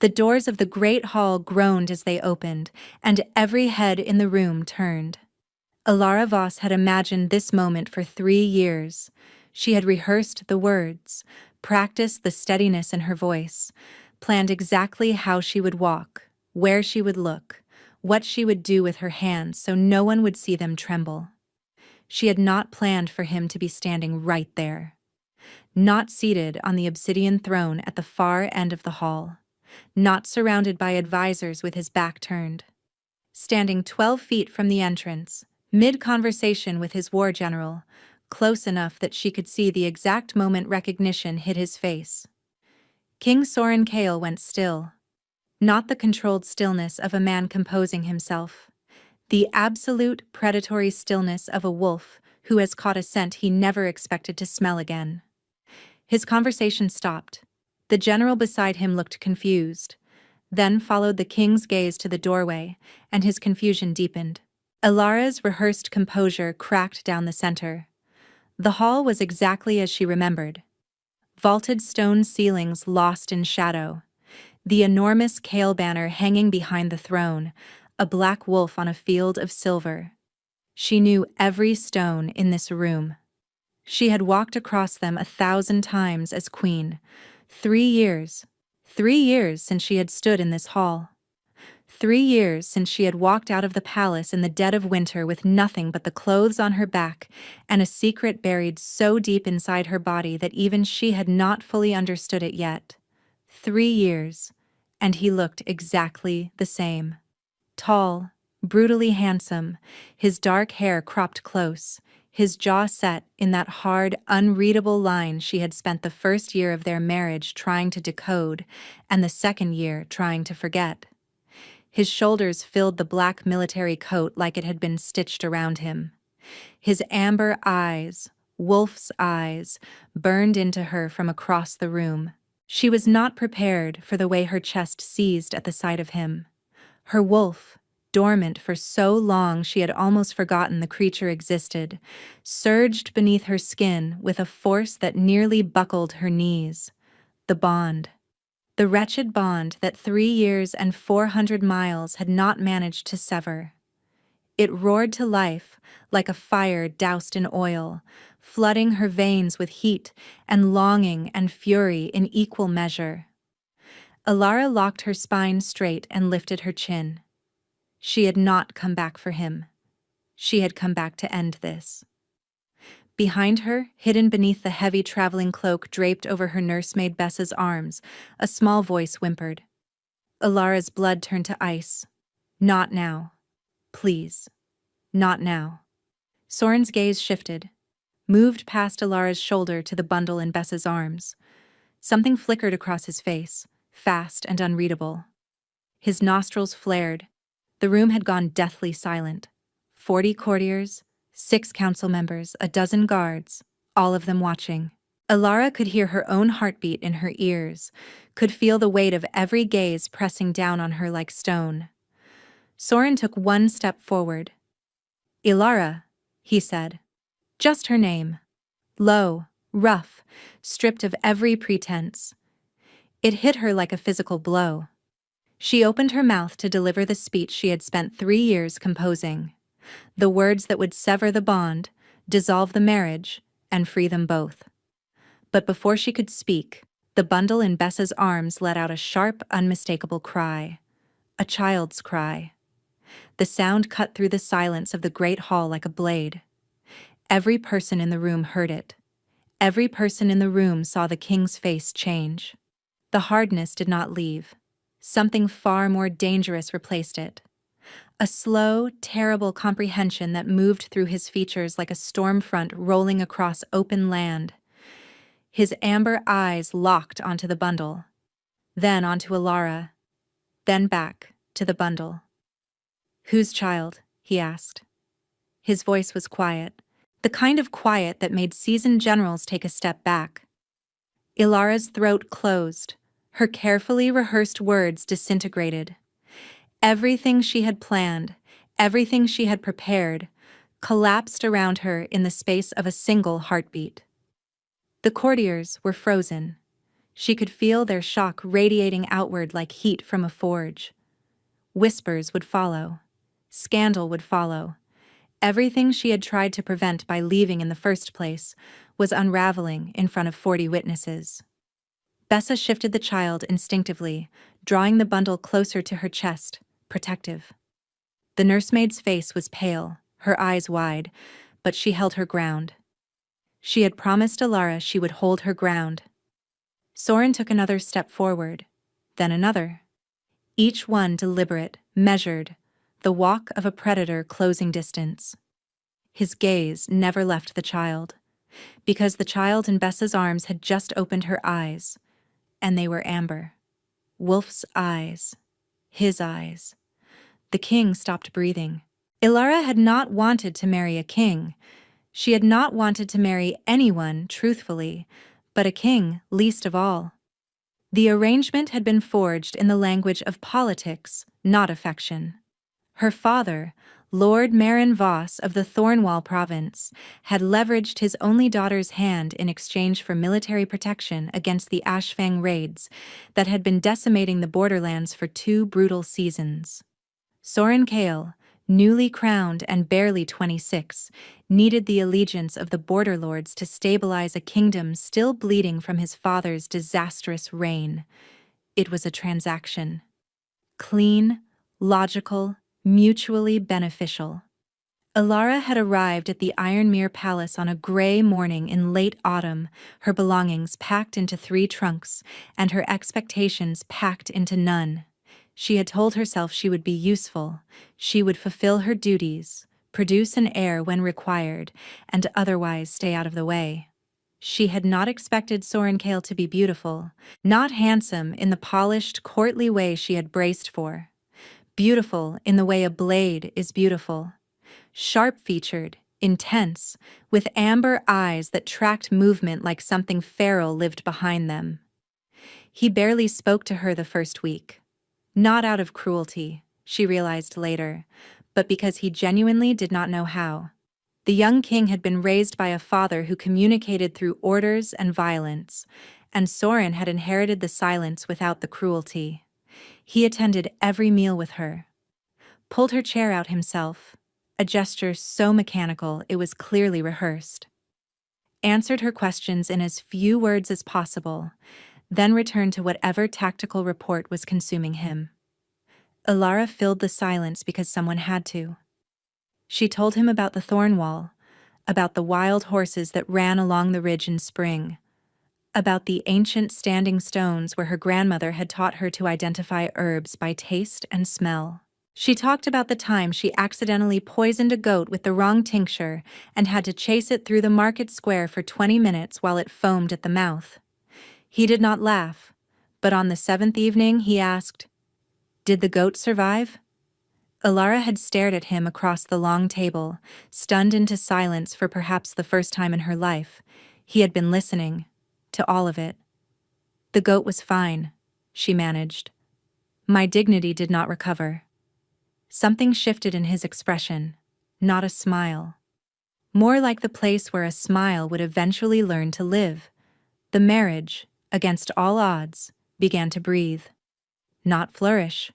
The doors of the great hall groaned as they opened, and every head in the room turned. Alara Voss had imagined this moment for 3 years. She had rehearsed the words, practiced the steadiness in her voice, planned exactly how she would walk, where she would look, what she would do with her hands so no one would see them tremble. She had not planned for him to be standing right there. Not seated on the obsidian throne at the far end of the hall. Not surrounded by advisors with his back turned. Standing 12 feet from the entrance, mid-conversation with his war general, close enough that she could see the exact moment recognition hit his face. King Soren Kale went still. Not the controlled stillness of a man composing himself. The absolute predatory stillness of a wolf who has caught a scent he never expected to smell again. His conversation stopped. The general beside him looked confused. Then followed the king's gaze to the doorway, and his confusion deepened. Alara's rehearsed composure cracked down the center. The hall was exactly as she remembered. Vaulted stone ceilings lost in shadow. The enormous Kale banner hanging behind the throne, a black wolf on a field of silver. She knew every stone in this room. She had walked across them 1,000 times as queen. 3 years. 3 years since she had stood in this hall. 3 years since she had walked out of the palace in the dead of winter with nothing but the clothes on her back and a secret buried so deep inside her body that even she had not fully understood it yet. 3 years, and he looked exactly the same. Tall, brutally handsome, his dark hair cropped close, his jaw set in that hard, unreadable line she had spent the first year of their marriage trying to decode and the second year trying to forget. His shoulders filled the black military coat like it had been stitched around him. His amber eyes, wolf's eyes, burned into her from across the room. She was not prepared for the way her chest seized at the sight of him. Her wolf, dormant for so long she had almost forgotten the creature existed, surged beneath her skin with a force that nearly buckled her knees. The bond. The wretched bond that 3 years and 400 miles had not managed to sever. It roared to life like a fire doused in oil, flooding her veins with heat and longing and fury in equal measure. Alara locked her spine straight and lifted her chin. She had not come back for him. She had come back to end this. Behind her, hidden beneath the heavy traveling cloak draped over her nursemaid Bessa's arms, a small voice whimpered. Alara's blood turned to ice. Not now. Please. Not now. Soren's gaze shifted, moved past Alara's shoulder to the bundle in Bessa's arms. Something flickered across his face, fast and unreadable. His nostrils flared. The room had gone deathly silent. 40 courtiers, 6 council members, a dozen guards, all of them watching. Alara could hear her own heartbeat in her ears, could feel the weight of every gaze pressing down on her like stone. Soren took 1 step forward. Alara, he said. Just her name. Low, rough, stripped of every pretense. It hit her like a physical blow. She opened her mouth to deliver the speech she had spent 3 years composing. The words that would sever the bond, dissolve the marriage, and free them both. But before she could speak, the bundle in Bessa's arms let out a sharp, unmistakable cry. A child's cry. The sound cut through the silence of the great hall like a blade. Every person in the room heard it. Every person in the room saw the king's face change. The hardness did not leave. Something far more dangerous replaced it. A slow, terrible comprehension that moved through his features like a storm front rolling across open land. His amber eyes locked onto the bundle, then onto Alara, then back to the bundle. Whose child? He asked. His voice was quiet, the kind of quiet that made seasoned generals take a step back. Ilara's throat closed, her carefully rehearsed words disintegrated. Everything she had planned, everything she had prepared, collapsed around her in the space of a single heartbeat. The courtiers were frozen. She could feel their shock radiating outward like heat from a forge. Whispers would follow. Scandal would follow. Everything she had tried to prevent by leaving in the first place was unraveling in front of 40 witnesses. Bessa shifted the child instinctively, drawing the bundle closer to her chest, protective. The nursemaid's face was pale, her eyes wide, but she held her ground. She had promised Alara she would hold her ground. Soren took another step forward, then another. Each one deliberate, measured, the walk of a predator closing distance. His gaze never left the child, because the child in Bessa's arms had just opened her eyes, and they were amber. Wolf's eyes. His eyes. The king stopped breathing. Ilara had not wanted to marry a king. She had not wanted to marry anyone, truthfully, but a king least of all. The arrangement had been forged in the language of politics, not affection. Her father, Lord Marin Voss of the Thornwall province, had leveraged his only daughter's hand in exchange for military protection against the Ashfang raids that had been decimating the borderlands for 2 brutal seasons. Soren Kale, newly crowned and barely 26, needed the allegiance of the border lords to stabilize a kingdom still bleeding from his father's disastrous reign. It was a transaction. Clean, logical, mutually beneficial. Alara had arrived at the Ironmere Palace on a gray morning in late autumn, her belongings packed into 3 trunks, and her expectations packed into none. She had told herself she would be useful, she would fulfill her duties, produce an heir when required, and otherwise stay out of the way. She had not expected Soren Kale to be beautiful, not handsome in the polished, courtly way she had braced for. Beautiful in the way a blade is beautiful. Sharp-featured, intense, with amber eyes that tracked movement like something feral lived behind them. He barely spoke to her the first week. Not out of cruelty, she realized later, but because he genuinely did not know how. The young king had been raised by a father who communicated through orders and violence, and Soren had inherited the silence without the cruelty. He attended every meal with her, pulled her chair out himself, a gesture so mechanical it was clearly rehearsed, answered her questions in as few words as possible, then returned to whatever tactical report was consuming him. Alara filled the silence because someone had to. She told him about the Thornwall, about the wild horses that ran along the ridge in spring, about the ancient standing stones where her grandmother had taught her to identify herbs by taste and smell. She talked about the time she accidentally poisoned a goat with the wrong tincture and had to chase it through the market square for 20 minutes while it foamed at the mouth. He did not laugh, but on the 7th evening he asked, "Did the goat survive?" Alara had stared at him across the long table, stunned into silence for perhaps the first time in her life. He had been listening to all of it. "The goat was fine," she managed. "My dignity did not recover." Something shifted in his expression, not a smile. More like the place where a smile would eventually learn to live. The marriage, against all odds, began to breathe, not flourish.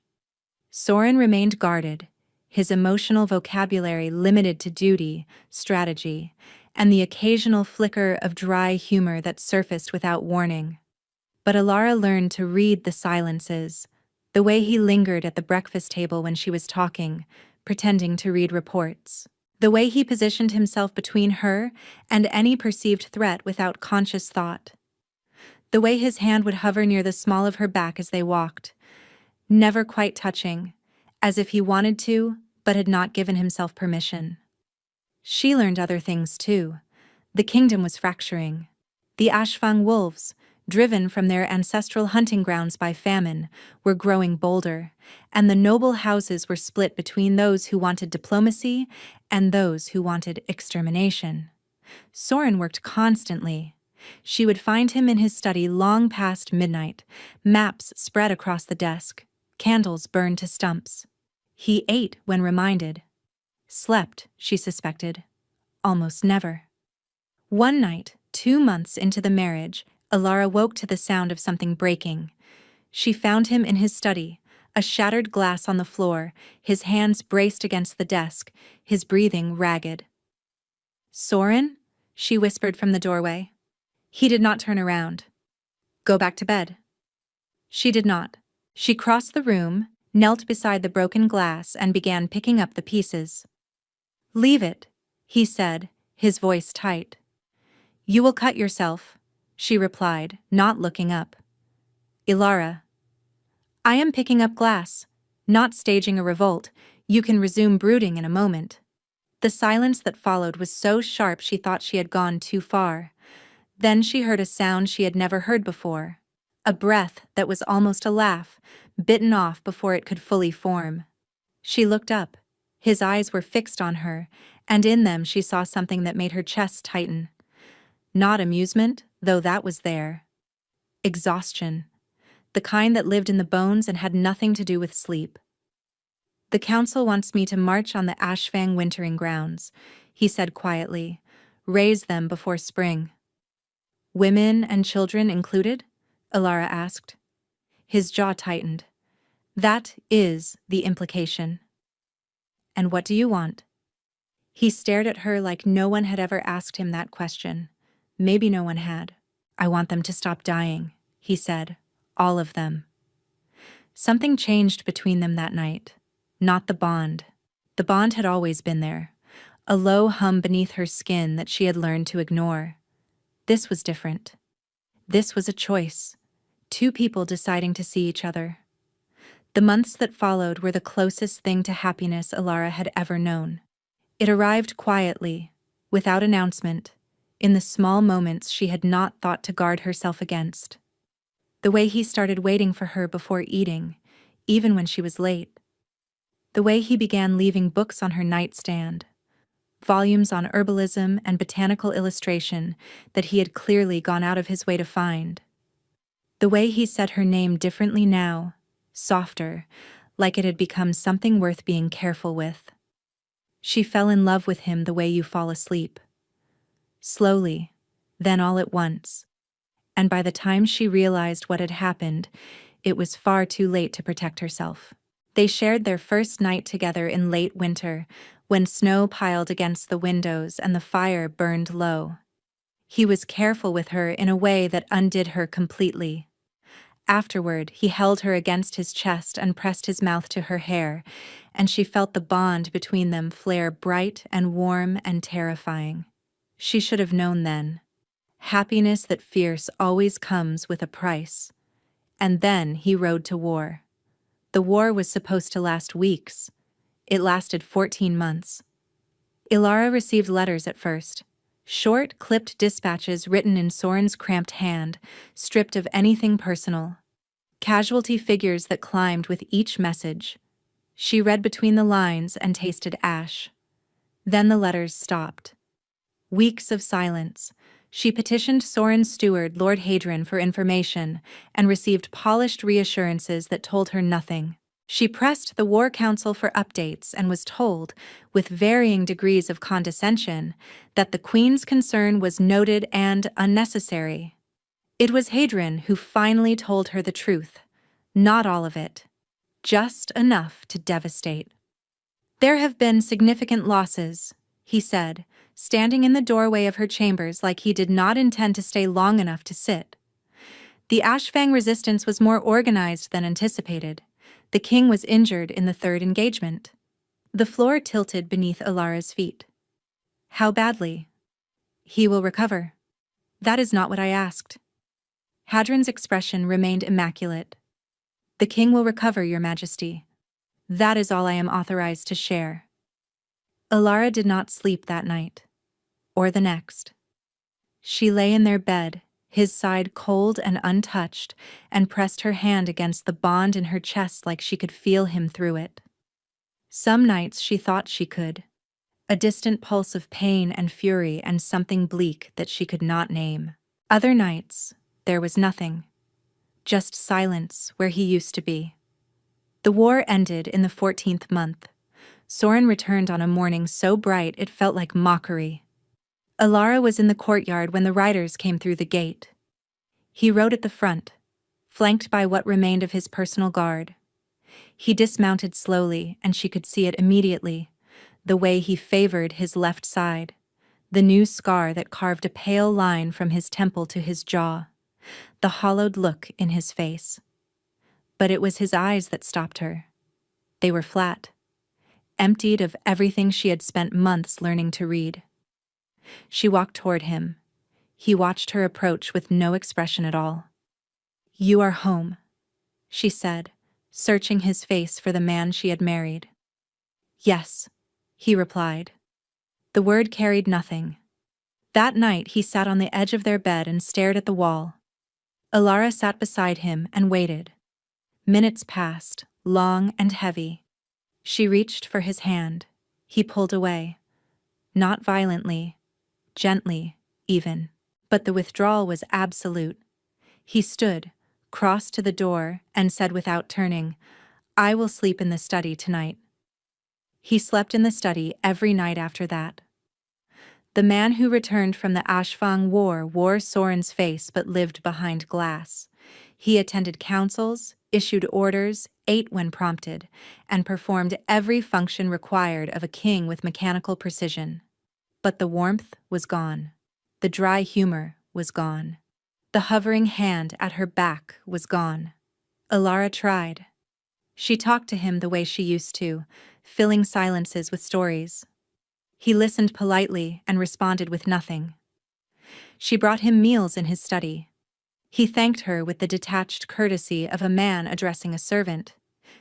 Soren remained guarded, his emotional vocabulary limited to duty, strategy, and the occasional flicker of dry humor that surfaced without warning. But Alara learned to read the silences, the way he lingered at the breakfast table when she was talking, pretending to read reports. The way he positioned himself between her and any perceived threat without conscious thought. The way his hand would hover near the small of her back as they walked, never quite touching, as if he wanted to, but had not given himself permission. She learned other things too. The kingdom was fracturing. The Ashfang wolves, driven from their ancestral hunting grounds by famine, were growing bolder, and the noble houses were split between those who wanted diplomacy and those who wanted extermination. Soren worked constantly. She would find him in his study long past midnight, maps spread across the desk, candles burned to stumps. He ate when reminded. Slept, she suspected, almost never. One night, 2 months into the marriage, Alara woke to the sound of something breaking. She found him in his study, a shattered glass on the floor, his hands braced against the desk, his breathing ragged. "Soren?" she whispered from the doorway. He did not turn around. "Go back to bed." She did not. She crossed the room, knelt beside the broken glass, and began picking up the pieces. "Leave it," he said, his voice tight. "You will cut yourself," she replied, not looking up. "Ilara." "I am picking up glass, not staging a revolt. You can resume brooding in a moment." The silence that followed was so sharp she thought she had gone too far. Then she heard a sound she had never heard before. A breath that was almost a laugh, bitten off before it could fully form. She looked up. His eyes were fixed on her, and in them she saw something that made her chest tighten. Not amusement, though that was there. Exhaustion. The kind that lived in the bones and had nothing to do with sleep. "The council wants me to march on the Ashfang wintering grounds," he said quietly. "Raise them before spring." "Women and children included?" Alara asked. His jaw tightened. "That is the implication." "And what do you want?" He stared at her like no one had ever asked him that question. Maybe no one had. "I want them to stop dying," he said. "All of them." Something changed between them that night. Not the bond. The bond had always been there, a low hum beneath her skin that she had learned to ignore. This was different. This was a choice. Two people deciding to see each other. The months that followed were the closest thing to happiness Alara had ever known. It arrived quietly, without announcement, in the small moments she had not thought to guard herself against. The way he started waiting for her before eating, even when she was late. The way he began leaving books on her nightstand, volumes on herbalism and botanical illustration that he had clearly gone out of his way to find. The way he said her name differently now, softer, like it had become something worth being careful with. She fell in love with him the way you fall asleep. Slowly, then all at once. And by the time she realized what had happened, it was far too late to protect herself. They shared their first night together in late winter, when snow piled against the windows and the fire burned low. He was careful with her in a way that undid her completely. Afterward, he held her against his chest and pressed his mouth to her hair, and she felt the bond between them flare bright and warm and terrifying. She should have known then. Happiness that fierce always comes with a price. And then he rode to war. The war was supposed to last weeks. It lasted 14 months. Ilara received letters at first. Short, clipped dispatches written in Soren's cramped hand, stripped of anything personal. Casualty figures that climbed with each message. She read between the lines and tasted ash. Then the letters stopped. Weeks of silence. She petitioned Soren's steward, Lord Hadrian, for information and received polished reassurances that told her nothing. She pressed the War Council for updates and was told, with varying degrees of condescension, that the Queen's concern was noted and unnecessary. It was Hadrian who finally told her the truth. Not all of it. Just enough to devastate. "There have been significant losses," he said, standing in the doorway of her chambers like he did not intend to stay long enough to sit. The Ashfang resistance was more organized than anticipated. The king was injured in the third engagement. The floor tilted beneath Alara's feet. "How badly?" "He will recover." "That is not what I asked." Hadrian's expression remained immaculate. "The king will recover, Your Majesty. That is all I am authorized to share." Alara did not sleep that night. Or the next. She lay in their bed, his side cold and untouched, and pressed her hand against the bond in her chest like she could feel him through it. Some nights she thought she could. A distant pulse of pain and fury and something bleak that she could not name. Other nights, there was nothing. Just silence where he used to be. The war ended in the 14th month. Soren returned on a morning so bright it felt like mockery. Alara was in the courtyard when the riders came through the gate. He rode at the front, flanked by what remained of his personal guard. He dismounted slowly, and she could see it immediately, the way he favored his left side, the new scar that carved a pale line from his temple to his jaw, the hollowed look in his face. But it was his eyes that stopped her. They were flat, emptied of everything she had spent months learning to read. She walked toward him. He watched her approach with no expression at all. "You are home," she said, searching his face for the man she had married. "Yes," he replied. The word carried nothing. That night he sat on the edge of their bed and stared at the wall. Alara sat beside him and waited. Minutes passed, long and heavy. She reached for his hand. He pulled away. Not violently, gently, even. But the withdrawal was absolute. He stood, crossed to the door, and said without turning, "I will sleep in the study tonight." He slept in the study every night after that. The man who returned from the Ashfang War wore Soren's face but lived behind glass. He attended councils, issued orders, ate when prompted, and performed every function required of a king with mechanical precision. But the warmth was gone. The dry humor was gone. The hovering hand at her back was gone. Alara tried. She talked to him the way she used to, filling silences with stories. He listened politely and responded with nothing. She brought him meals in his study. He thanked her with the detached courtesy of a man addressing a servant.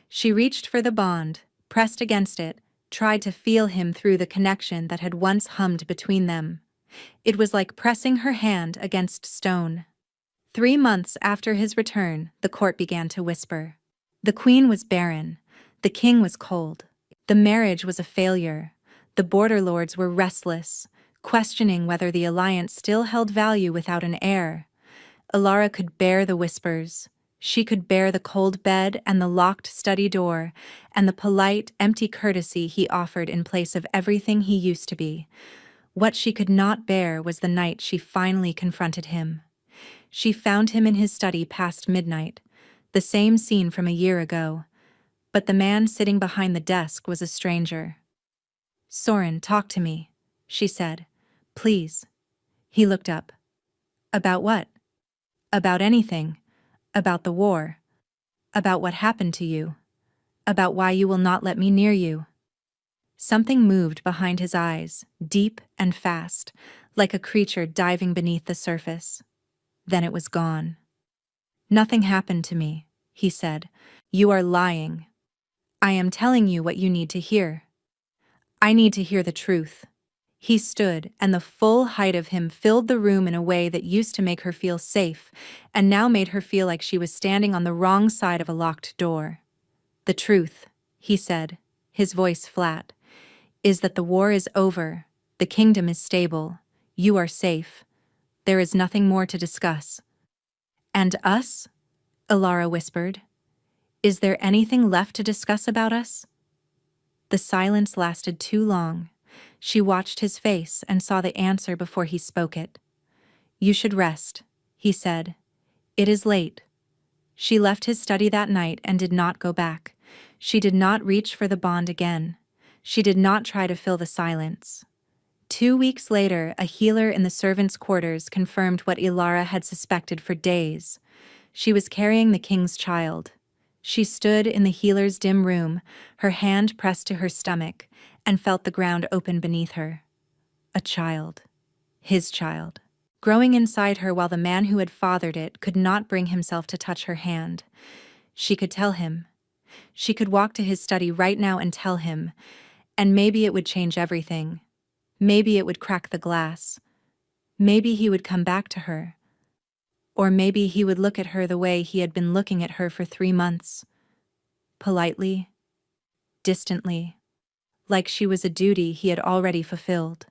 She reached for the bond, pressed against it, tried to feel him through the connection that had once hummed between them. It was like pressing her hand against stone. 3 months after his return, the court began to whisper. The queen was barren. The king was cold. The marriage was a failure. The border lords were restless, questioning whether the alliance still held value without an heir. Alara could bear the whispers. She could bear the cold bed and the locked study door, and the polite, empty courtesy he offered in place of everything he used to be. What she could not bear was the night she finally confronted him. She found him in his study past midnight, the same scene from a year ago. But the man sitting behind the desk was a stranger. "Soren, talk to me," she said. "Please." He looked up. "About what?" "About anything. About the war. About what happened to you. About why you will not let me near you." Something moved behind his eyes, deep and fast, like a creature diving beneath the surface. Then it was gone. "Nothing happened to me," he said. "You are lying. I am telling you what you need to hear. I need to hear the truth." He stood, and the full height of him filled the room in a way that used to make her feel safe, and now made her feel like she was standing on the wrong side of a locked door. "The truth," he said, his voice flat, "is that the war is over, the kingdom is stable, you are safe. There is nothing more to discuss." "And us?" Alara whispered. "Is there anything left to discuss about us?" The silence lasted too long. She watched his face and saw the answer before he spoke it. "You should rest," he said. "It is late." She left his study that night and did not go back. She did not reach for the bond again. She did not try to fill the silence. 2 weeks later, a healer in the servants' quarters confirmed what Ilara had suspected for days. She was carrying the king's child. She stood in the healer's dim room, her hand pressed to her stomach, and felt the ground open beneath her. A child. His child. Growing inside her while the man who had fathered it could not bring himself to touch her hand. She could tell him. She could walk to his study right now and tell him, and maybe it would change everything. Maybe it would crack the glass. Maybe he would come back to her. Or maybe he would look at her the way he had been looking at her for 3 months. Politely, distantly, like she was a duty he had already fulfilled.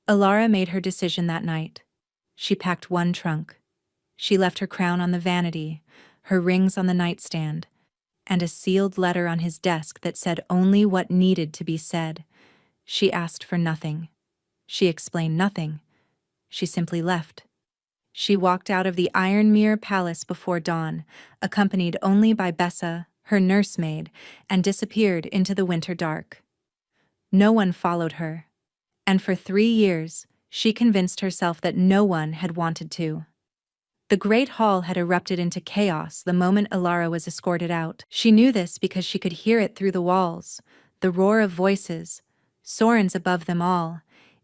Alara made her decision that night. She packed one trunk. She left her crown on the vanity, her rings on the nightstand, and a sealed letter on his desk that said only what needed to be said. She asked for nothing. She explained nothing. She simply left. She walked out of the Ironmere Palace before dawn, accompanied only by Bessa, her nursemaid, and disappeared into the winter dark. No one followed her. And for 3 years, she convinced herself that no one had wanted to. The Great Hall had erupted into chaos the moment Alara was escorted out. She knew this because she could hear it through the walls, the roar of voices, Soren's above them all,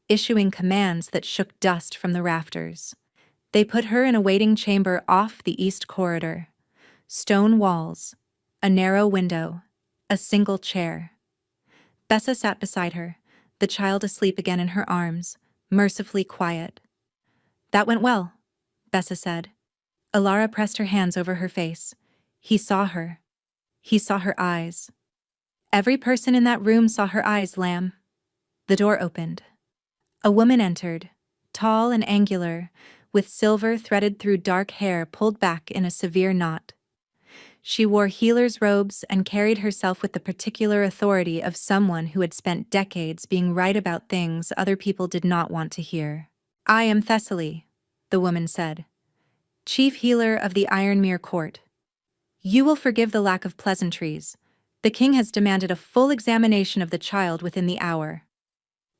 issuing commands that shook dust from the rafters. They put her in a waiting chamber off the east corridor. Stone walls, a narrow window, a single chair. Bessa sat beside her, the child asleep again in her arms, mercifully quiet. "That went well," Bessa said. Alara pressed her hands over her face. He saw her. He saw her eyes. Every person in that room saw her eyes, lamb. The door opened. A woman entered, tall and angular, with silver threaded through dark hair pulled back in a severe knot. She wore healer's robes and carried herself with the particular authority of someone who had spent decades being right about things other people did not want to hear. "I am Thessaly," the woman said, "chief healer of the Ironmere court. You will forgive the lack of pleasantries. The king has demanded a full examination of the child within the hour."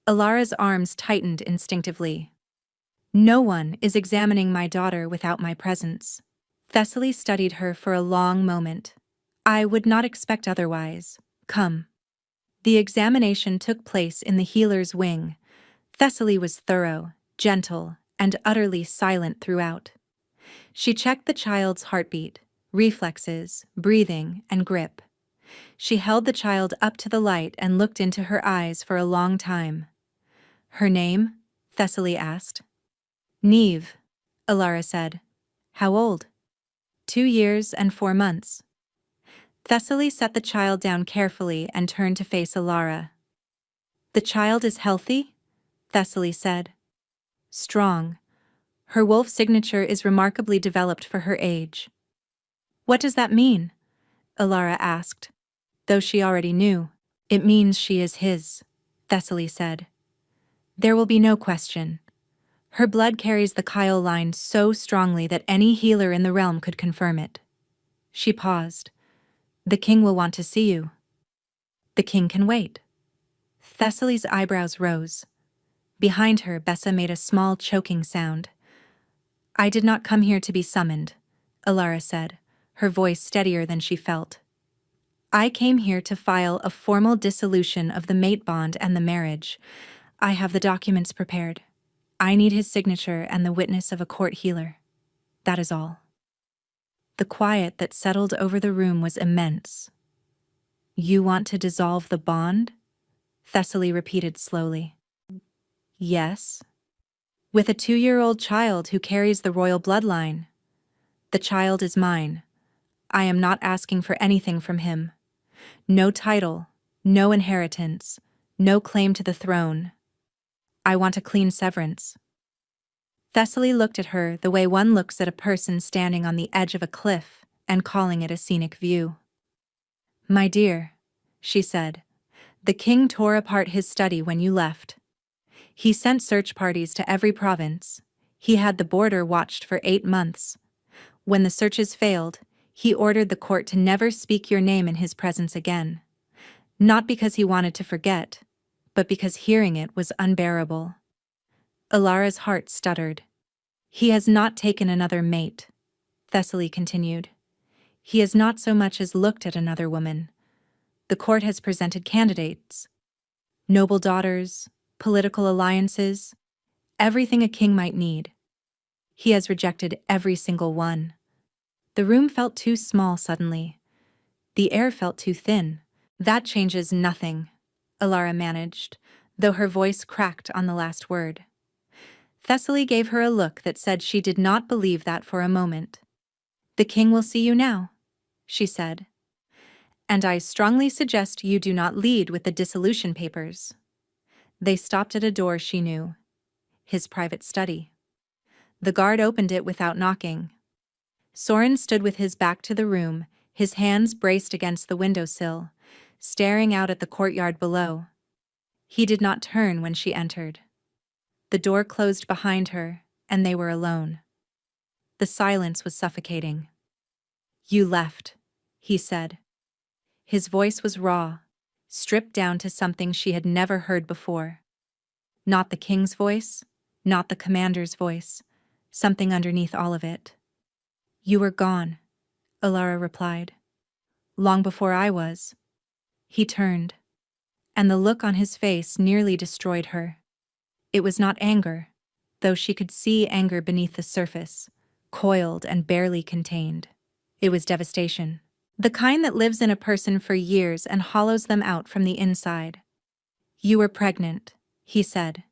Alara's arms tightened instinctively. "No one is examining my daughter without my presence." Thessaly studied her for a long moment. "I would not expect otherwise. Come." The examination took place in the healer's wing. Thessaly was thorough, gentle, and utterly silent throughout. She checked the child's heartbeat, reflexes, breathing, and grip. She held the child up to the light and looked into her eyes for a long time. "Her name?" Thessaly asked. "Neve," Alara said. "How old?" 2 years and 4 months. Thessaly set the child down carefully and turned to face Alara. "The child is healthy?" Thessaly said. "Strong. Her wolf signature is remarkably developed for her age." "What does that mean?" Alara asked, though she already knew. "It means she is his," Thessaly said. "There will be no question. Her blood carries the Kyle line so strongly that any healer in the realm could confirm it." She paused. "The king will want to see you." "The king can wait." Thessaly's eyebrows rose. Behind her, Bessa made a small choking sound. "I did not come here to be summoned," Alara said, her voice steadier than she felt. "I came here to file a formal dissolution of the mate bond and the marriage. I have the documents prepared. I need his signature and the witness of a court healer. That is all." The quiet that settled over the room was immense. "You want to dissolve the bond?" Thessaly repeated slowly. "Yes. With a 2-year-old child who carries the royal bloodline. The child is mine. I am not asking for anything from him. No title, no inheritance, no claim to the throne. I want a clean severance." Thessaly looked at her the way one looks at a person standing on the edge of a cliff and calling it a scenic view. "My dear," she said, "the king tore apart his study when you left. He sent search parties to every province. He had the border watched for 8 months. When the searches failed, he ordered the court to never speak your name in his presence again. Not because he wanted to forget, but because hearing it was unbearable." Alara's heart stuttered. "He has not taken another mate," Thessaly continued. "He has not so much as looked at another woman. The court has presented candidates. Noble daughters, political alliances, everything a king might need. He has rejected every single one." The room felt too small suddenly. The air felt too thin. "That changes nothing," Alara managed, though her voice cracked on the last word. Thessaly gave her a look that said she did not believe that for a moment. "The king will see you now," she said. "And I strongly suggest you do not lead with the dissolution papers." They stopped at a door she knew. His private study. The guard opened it without knocking. Soren stood with his back to the room, his hands braced against the windowsill, staring out at the courtyard below. He did not turn when she entered. The door closed behind her, and they were alone. The silence was suffocating. "You left," he said. His voice was raw, stripped down to something she had never heard before. Not the king's voice, not the commander's voice, something underneath all of it. "You were gone," Alara replied. "Long before I was." He turned, and the look on his face nearly destroyed her. It was not anger, though she could see anger beneath the surface, coiled and barely contained. It was devastation. The kind that lives in a person for years and hollows them out from the inside. "You were pregnant," he said.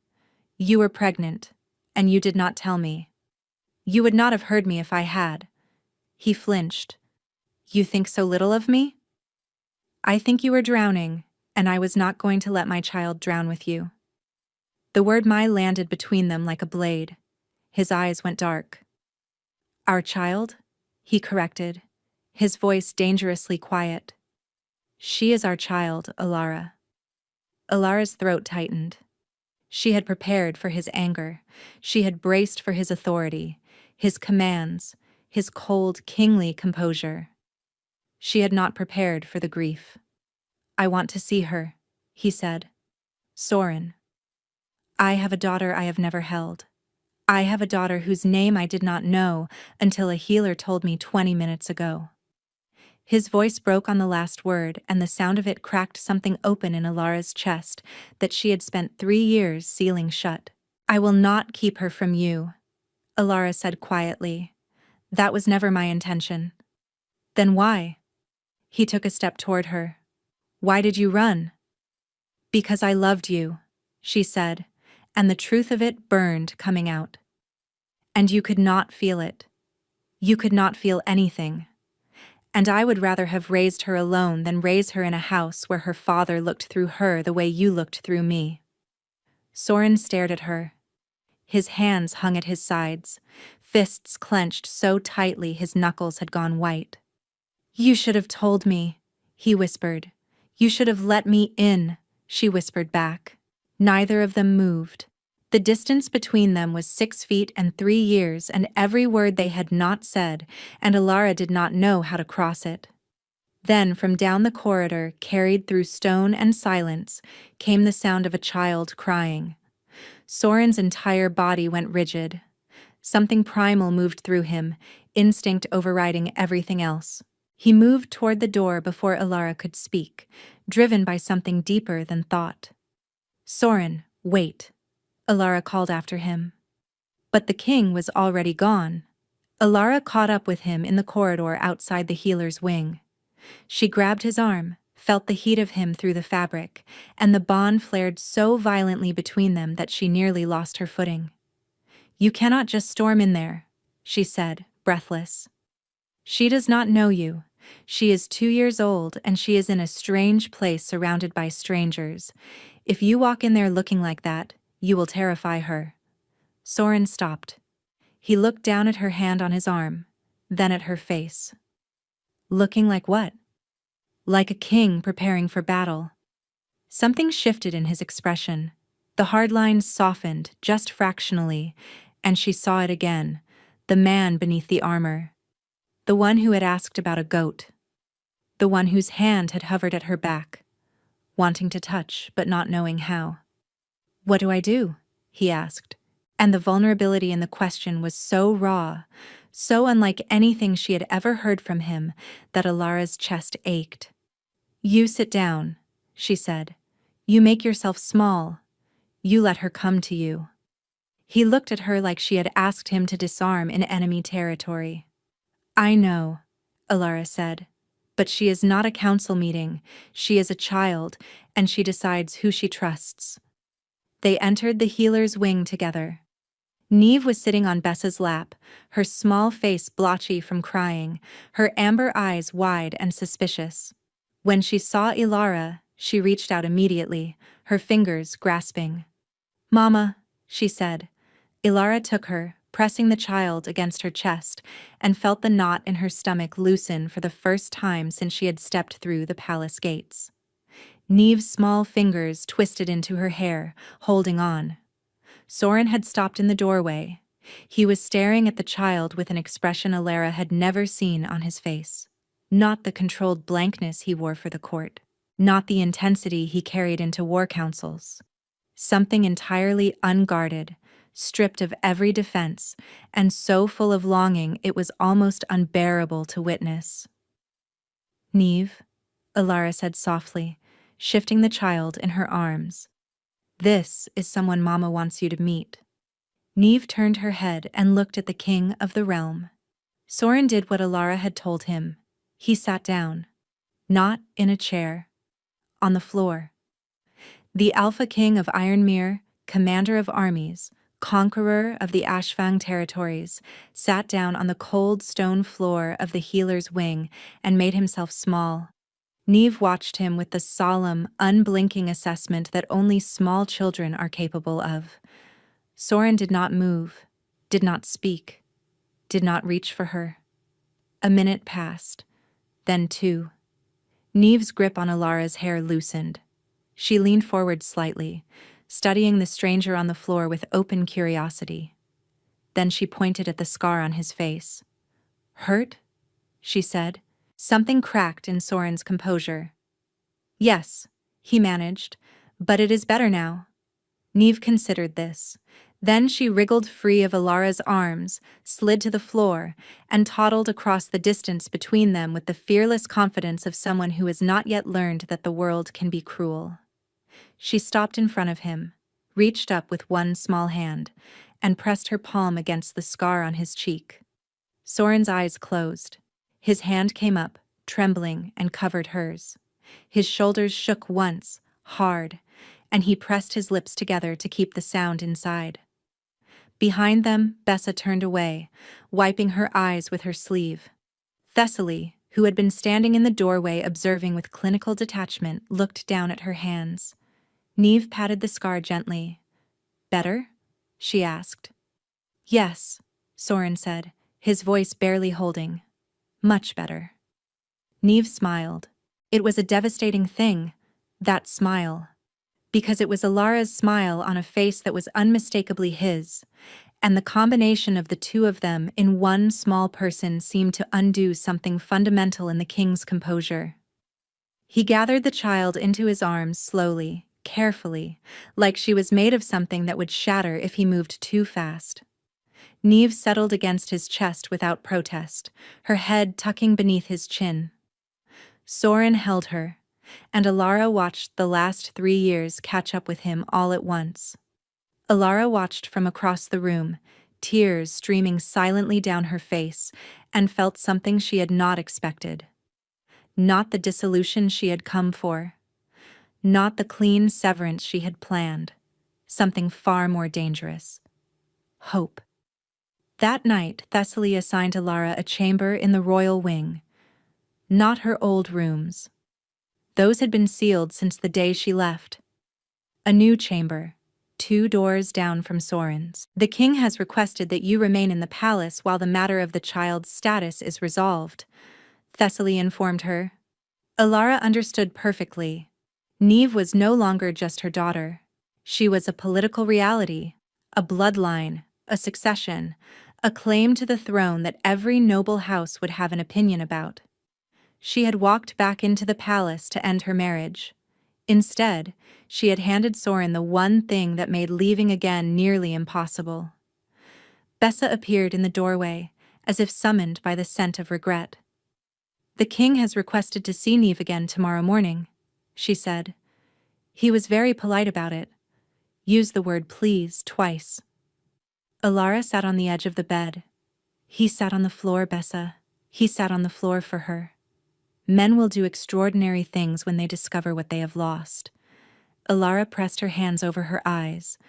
"You were pregnant, and you did not tell me. You would not have heard me if I had." He flinched. "You think so little of me?" "I think you were drowning, and I was not going to let my child drown with you." The word "my" landed between them like a blade. His eyes went dark. "Our child?" he corrected, his voice dangerously quiet. "She is our child, Alara." Alara's throat tightened. She had prepared for his anger. She had braced for his authority, his commands, his cold, kingly composure. She had not prepared for the grief. "I want to see her," he said. "Soren. I have a daughter I have never held. I have a daughter whose name I did not know until a healer told me 20 minutes ago." His voice broke on the last word, and the sound of it cracked something open in Alara's chest that she had spent 3 years sealing shut. "I will not keep her from you," Alara said quietly. "That was never my intention." "Then why?" He took a step toward her. "Why did you run?" "Because I loved you," she said, and the truth of it burned coming out. "And you could not feel it. You could not feel anything. And I would rather have raised her alone than raise her in a house where her father looked through her the way you looked through me." Soren stared at her. His hands hung at his sides, fists clenched so tightly his knuckles had gone white. "You should have told me," he whispered. "You should have let me in," she whispered back. Neither of them moved. The distance between them was 6 feet and 3 years, and every word they had not said, and Alara did not know how to cross it. Then from down the corridor, carried through stone and silence, came the sound of a child crying. Soren's entire body went rigid. Something primal moved through him, instinct overriding everything else. He moved toward the door before Alara could speak, driven by something deeper than thought. "Soren, wait," Alara called after him. But the king was already gone. Alara caught up with him in the corridor outside the healer's wing. She grabbed his arm, felt the heat of him through the fabric, and the bond flared so violently between them that she nearly lost her footing. "You cannot just storm in there," she said, breathless. "She does not know you. She is 2 years old, and she is in a strange place surrounded by strangers. If you walk in there looking like that, you will terrify her." Soren stopped. He looked down at her hand on his arm, then at her face. "Looking like what?" "Like a king preparing for battle." Something shifted in his expression. The hard lines softened, just fractionally, and she saw it again, the man beneath the armor. The one who had asked about a goat. The one whose hand had hovered at her back, wanting to touch but not knowing how. "What do I do?" he asked, and the vulnerability in the question was so raw, so unlike anything she had ever heard from him, that Alara's chest ached. "You sit down," she said. "You make yourself small. You let her come to you." He looked at her like she had asked him to disarm in enemy territory. "I know," Alara said, "but she is not a council meeting. She is a child, and she decides who she trusts." They entered the healer's wing together. Neve was sitting on Bessa's lap, her small face blotchy from crying, her amber eyes wide and suspicious. When she saw Ilara, she reached out immediately, her fingers grasping. "Mama," she said. Ilara took her, pressing the child against her chest, and felt the knot in her stomach loosen for the first time since she had stepped through the palace gates. Neve's small fingers twisted into her hair, holding on. Soren had stopped in the doorway. He was staring at the child with an expression Alara had never seen on his face. Not the controlled blankness he wore for the court. Not the intensity he carried into war councils. Something entirely unguarded, stripped of every defense, and so full of longing it was almost unbearable to witness. "Neve," Alara said softly, shifting the child in her arms. "This is someone Mama wants you to meet." Neve turned her head and looked at the king of the realm. Soren did what Alara had told him. He sat down. Not in a chair. On the floor. The Alpha King of Ironmere, commander of armies, conqueror of the Ashfang territories, sat down on the cold stone floor of the healer's wing and made himself small. Neve watched him with the solemn, unblinking assessment that only small children are capable of. Soren did not move, did not speak, did not reach for her. A minute passed, then two. Neve's grip on Alara's hair loosened. She leaned forward slightly, studying the stranger on the floor with open curiosity. Then she pointed at the scar on his face. "Hurt?" she said. Something cracked in Soren's composure. "Yes," he managed, "but it is better now." Neve considered this. Then she wriggled free of Alara's arms, slid to the floor, and toddled across the distance between them with the fearless confidence of someone who has not yet learned that the world can be cruel. She stopped in front of him, reached up with one small hand, and pressed her palm against the scar on his cheek. Soren's eyes closed. His hand came up, trembling, and covered hers. His shoulders shook once, hard, and he pressed his lips together to keep the sound inside. Behind them, Bessa turned away, wiping her eyes with her sleeve. Thessaly, who had been standing in the doorway observing with clinical detachment, looked down at her hands. Neve patted the scar gently. "Better?" she asked. "Yes," Soren said, his voice barely holding. "Much better." Neve smiled. It was a devastating thing, that smile. Because it was Alara's smile on a face that was unmistakably his, and the combination of the two of them in one small person seemed to undo something fundamental in the king's composure. He gathered the child into his arms slowly, carefully, like she was made of something that would shatter if he moved too fast. Neve settled against his chest without protest, her head tucking beneath his chin. Soren held her, and Alara watched the last 3 years catch up with him all at once. Alara watched from across the room, tears streaming silently down her face, and felt something she had not expected. Not the dissolution she had come for. Not the clean severance she had planned. Something far more dangerous. Hope. That night, Thessaly assigned Alara a chamber in the royal wing. Not her old rooms. Those had been sealed since the day she left. A new chamber, 2 doors down from Soren's. "The king has requested that you remain in the palace while the matter of the child's status is resolved," Thessaly informed her. Alara understood perfectly. Neve was no longer just her daughter. She was a political reality, a bloodline, a succession, a claim to the throne that every noble house would have an opinion about. She had walked back into the palace to end her marriage. Instead, she had handed Soren the one thing that made leaving again nearly impossible. Bessa appeared in the doorway, as if summoned by the scent of regret. "The king has requested to see Neve again tomorrow morning," she said. "He was very polite about it. Used the word please twice." Alara sat on the edge of the bed. "He sat on the floor, Bessa. He sat on the floor for her. Men will do extraordinary things when they discover what they have lost." Alara pressed her hands over her eyes.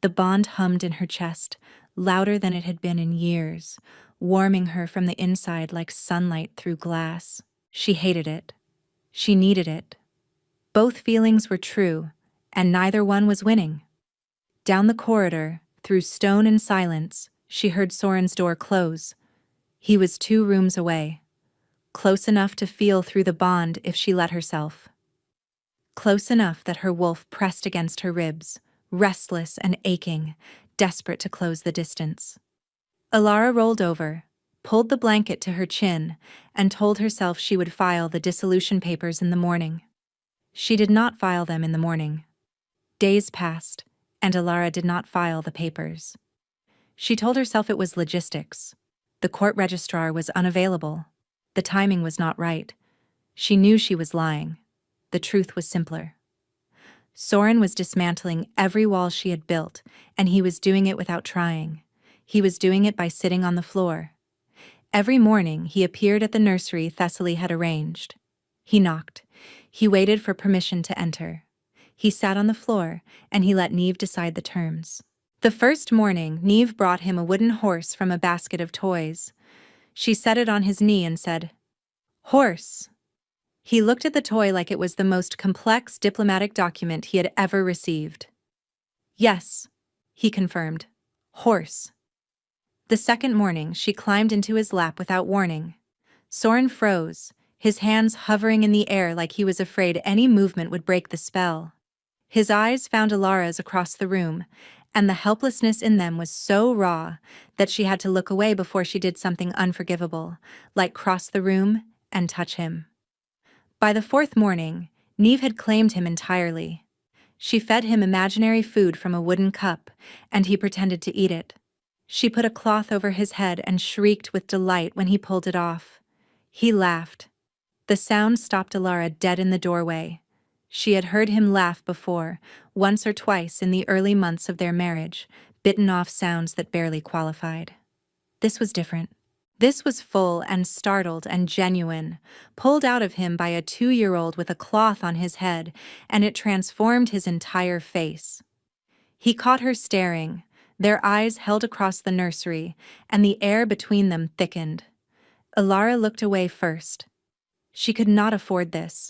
The bond hummed in her chest, louder than it had been in years, warming her from the inside like sunlight through glass. She hated it. She needed it. Both feelings were true, and neither one was winning. Down the corridor, through stone and silence, she heard Soren's door close. He was 2 rooms away. Close enough to feel through the bond if she let herself. Close enough that her wolf pressed against her ribs, restless and aching, desperate to close the distance. Alara rolled over, pulled the blanket to her chin, and told herself she would file the dissolution papers in the morning. She did not file them in the morning. Days passed, and Alara did not file the papers. She told herself it was logistics. The court registrar was unavailable. The timing was not right. She knew she was lying. The truth was simpler. Soren was dismantling every wall she had built, and he was doing it without trying. He was doing it by sitting on the floor. Every morning he appeared at the nursery Thessaly had arranged. He knocked. He waited for permission to enter. He sat on the floor, and he let Neve decide the terms. The first morning, Neve brought him a wooden horse from a basket of toys. She set it on his knee and said, "Horse." He looked at the toy like it was the most complex diplomatic document he had ever received. "Yes," he confirmed. "Horse." The second morning, she climbed into his lap without warning. Soren froze, his hands hovering in the air like he was afraid any movement would break the spell. His eyes found Alara's across the room, and the helplessness in them was so raw that she had to look away before she did something unforgivable, like cross the room and touch him. By the fourth morning, Neve had claimed him entirely. She fed him imaginary food from a wooden cup, and he pretended to eat it. She put a cloth over his head and shrieked with delight when he pulled it off. He laughed. The sound stopped Alara dead in the doorway. She had heard him laugh before, once or twice in the early months of their marriage, bitten off sounds that barely qualified. This was different. This was full and startled and genuine, pulled out of him by a 2-year-old with a cloth on his head, and it transformed his entire face. He caught her staring, their eyes held across the nursery, and the air between them thickened. Alara looked away first. She could not afford this.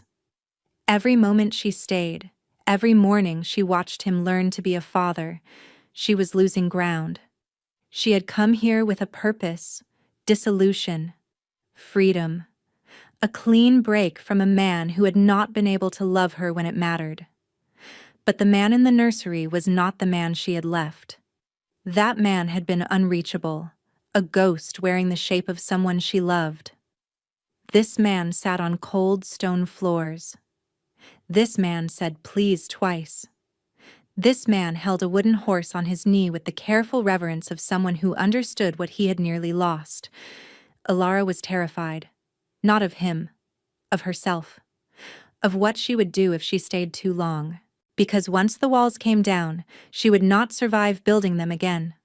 Every moment she stayed, every morning she watched him learn to be a father, she was losing ground. She had come here with a purpose, dissolution, freedom, a clean break from a man who had not been able to love her when it mattered. But the man in the nursery was not the man she had left. That man had been unreachable, a ghost wearing the shape of someone she loved. This man sat on cold stone floors. This man said please twice. This man held a wooden horse on his knee with the careful reverence of someone who understood what he had nearly lost. Alara was terrified. Not of him. Of herself. Of what she would do if she stayed too long. Because once the walls came down, she would not survive building them again.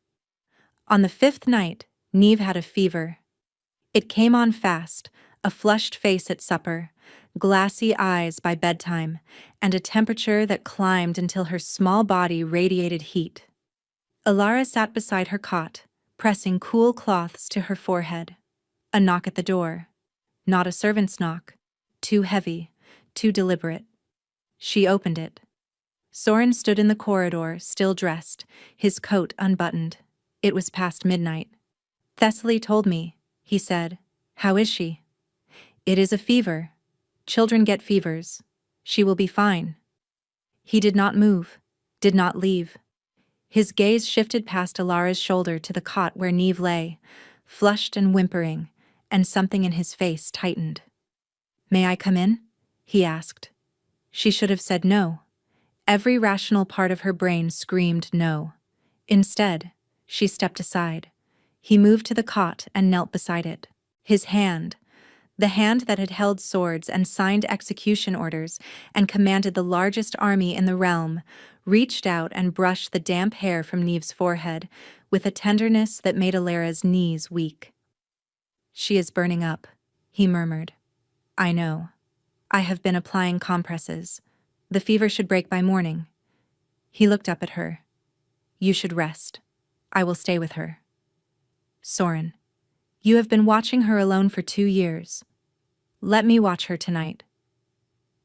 On the 5th night, Neve had a fever. It came on fast, a flushed face at supper, glassy eyes by bedtime, and a temperature that climbed until her small body radiated heat. Alara sat beside her cot, pressing cool cloths to her forehead. A knock at the door. Not a servant's knock. Too heavy, too deliberate. She opened it. Soren stood in the corridor, still dressed, his coat unbuttoned. It was past midnight. "Thessaly told me," he said. "How is she?" "It is a fever. Children get fevers. She will be fine." He did not move, did not leave. His gaze shifted past Alara's shoulder to the cot where Neve lay, flushed and whimpering, and something in his face tightened. "May I come in?" he asked. She should have said no. Every rational part of her brain screamed no. Instead, she stepped aside. He moved to the cot and knelt beside it. His hand, the hand that had held swords and signed execution orders and commanded the largest army in the realm, reached out and brushed the damp hair from Neve's forehead with a tenderness that made Alara's knees weak. "She is burning up," he murmured. "I know. I have been applying compresses. The fever should break by morning." He looked up at her. "You should rest. I will stay with her." "Soren, you have been watching her alone for 2 years. Let me watch her tonight."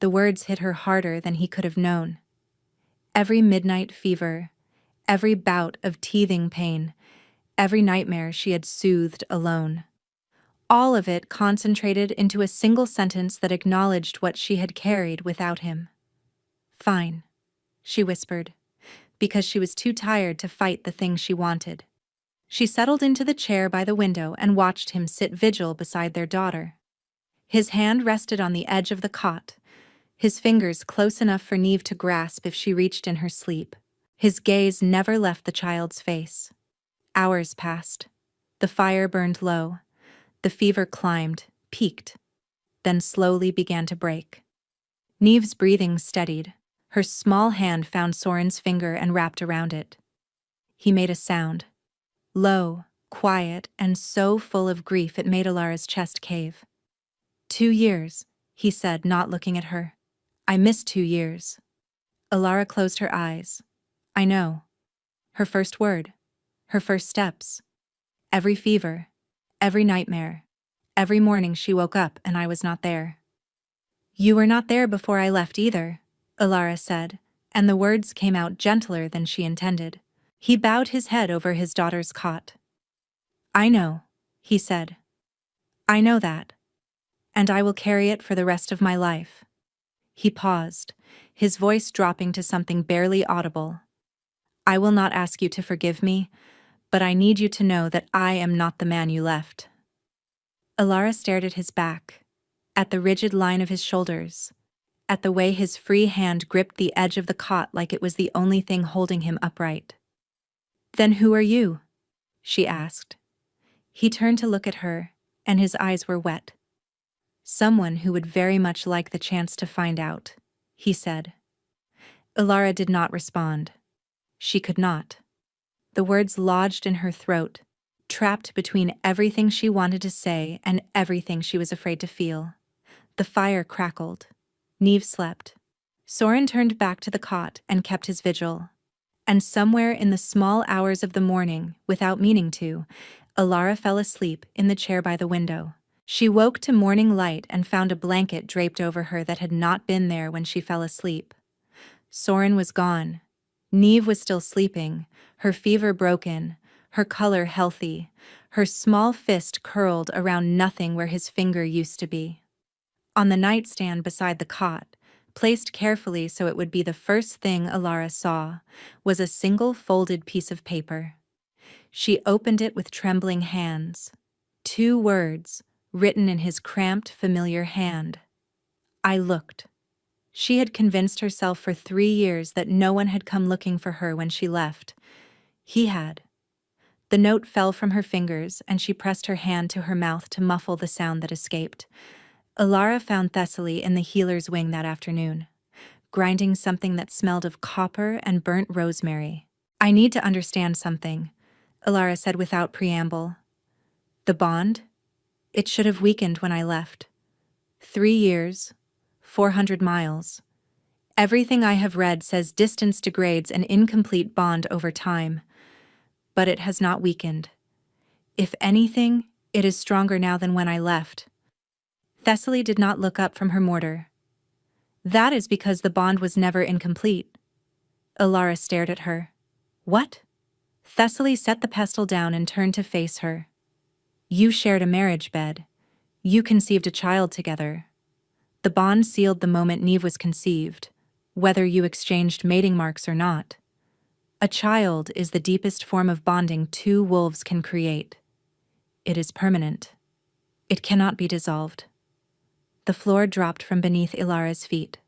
The words hit her harder than he could have known. Every midnight fever, every bout of teething pain, every nightmare she had soothed alone. All of it concentrated into a single sentence that acknowledged what she had carried without him. "Fine," she whispered, because she was too tired to fight the thing she wanted. She settled into the chair by the window and watched him sit vigil beside their daughter. His hand rested on the edge of the cot, his fingers close enough for Neve to grasp if she reached in her sleep. His gaze never left the child's face. Hours passed. The fire burned low. The fever climbed, peaked, then slowly began to break. Neve's breathing steadied. Her small hand found Soren's finger and wrapped around it. He made a sound. Low, quiet, and so full of grief it made Alara's chest cave. 2 years, he said, not looking at her. I missed 2 years. Alara closed her eyes. I know. Her first word. Her first steps. Every fever. Every nightmare. Every morning she woke up and I was not there. You were not there before I left either, Alara said, and the words came out gentler than she intended. He bowed his head over his daughter's cot. I know, he said. I know that. And I will carry it for the rest of my life. He paused, his voice dropping to something barely audible. I will not ask you to forgive me, but I need you to know that I am not the man you left. Alara stared at his back, at the rigid line of his shoulders, at the way his free hand gripped the edge of the cot like it was the only thing holding him upright. Then who are you? She asked. He turned to look at her, and his eyes were wet. Someone who would very much like the chance to find out, he said. Alara did not respond. She could not. The words lodged in her throat, trapped between everything she wanted to say and everything she was afraid to feel. The fire crackled. Neve slept. Soren turned back to the cot and kept his vigil. And somewhere in the small hours of the morning, without meaning to, Alara fell asleep in the chair by the window. She woke to morning light and found a blanket draped over her that had not been there when she fell asleep. Soren was gone. Neve was still sleeping, her fever broken, her color healthy, her small fist curled around nothing where his finger used to be. On the nightstand beside the cot, placed carefully so it would be the first thing Alara saw, was a single folded piece of paper. She opened it with trembling hands. 2 words, written in his cramped, familiar hand. I looked. She had convinced herself for 3 years that no one had come looking for her when she left. He had. The note fell from her fingers, and she pressed her hand to her mouth to muffle the sound that escaped. Alara found Thessaly in the healer's wing that afternoon, grinding something that smelled of copper and burnt rosemary. I need to understand something, Alara said without preamble. The bond? It should have weakened when I left. 3 years, 400 miles. Everything I have read says distance degrades an incomplete bond over time, but it has not weakened. If anything, it is stronger now than when I left. Thessaly did not look up from her mortar. That is because the bond was never incomplete. Alara stared at her. What? Thessaly set the pestle down and turned to face her. You shared a marriage bed. You conceived a child together. The bond sealed the moment Neve was conceived, whether you exchanged mating marks or not. A child is the deepest form of bonding 2 wolves can create. It is permanent. It cannot be dissolved. The floor dropped from beneath Ilara's feet.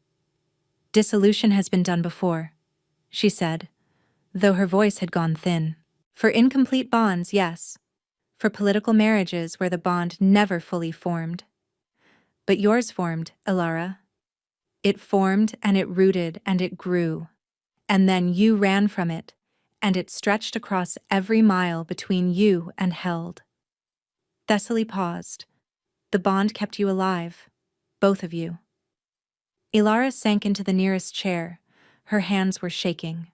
Dissolution has been done before, she said, though her voice had gone thin. For incomplete bonds, yes. For political marriages where the bond never fully formed. But yours formed, Alara. It formed and it rooted and it grew. And then you ran from it, and it stretched across every mile between you and held. Thessaly paused. The bond kept you alive, both of you. Alara sank into the nearest chair. Her hands were shaking.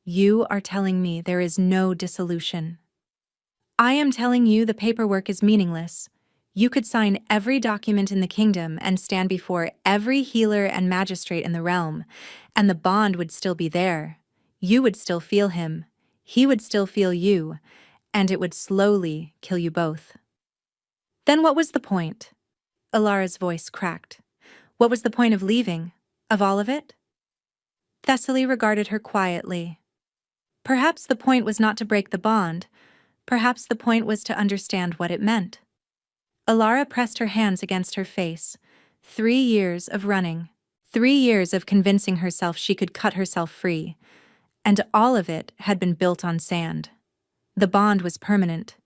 You are telling me there is no dissolution. I am telling you the paperwork is meaningless. You could sign every document in the kingdom and stand before every healer and magistrate in the realm, and the bond would still be there. You would still feel him. He would still feel you, and it would slowly kill you both. Then what was the point? Alara's voice cracked. What was the point of leaving? Of all of it? Thessaly regarded her quietly. Perhaps the point was not to break the bond, Perhaps the point was to understand what it meant. Alara pressed her hands against her face. 3 years of running. 3 years of convincing herself she could cut herself free. And all of it had been built on sand. The bond was permanent.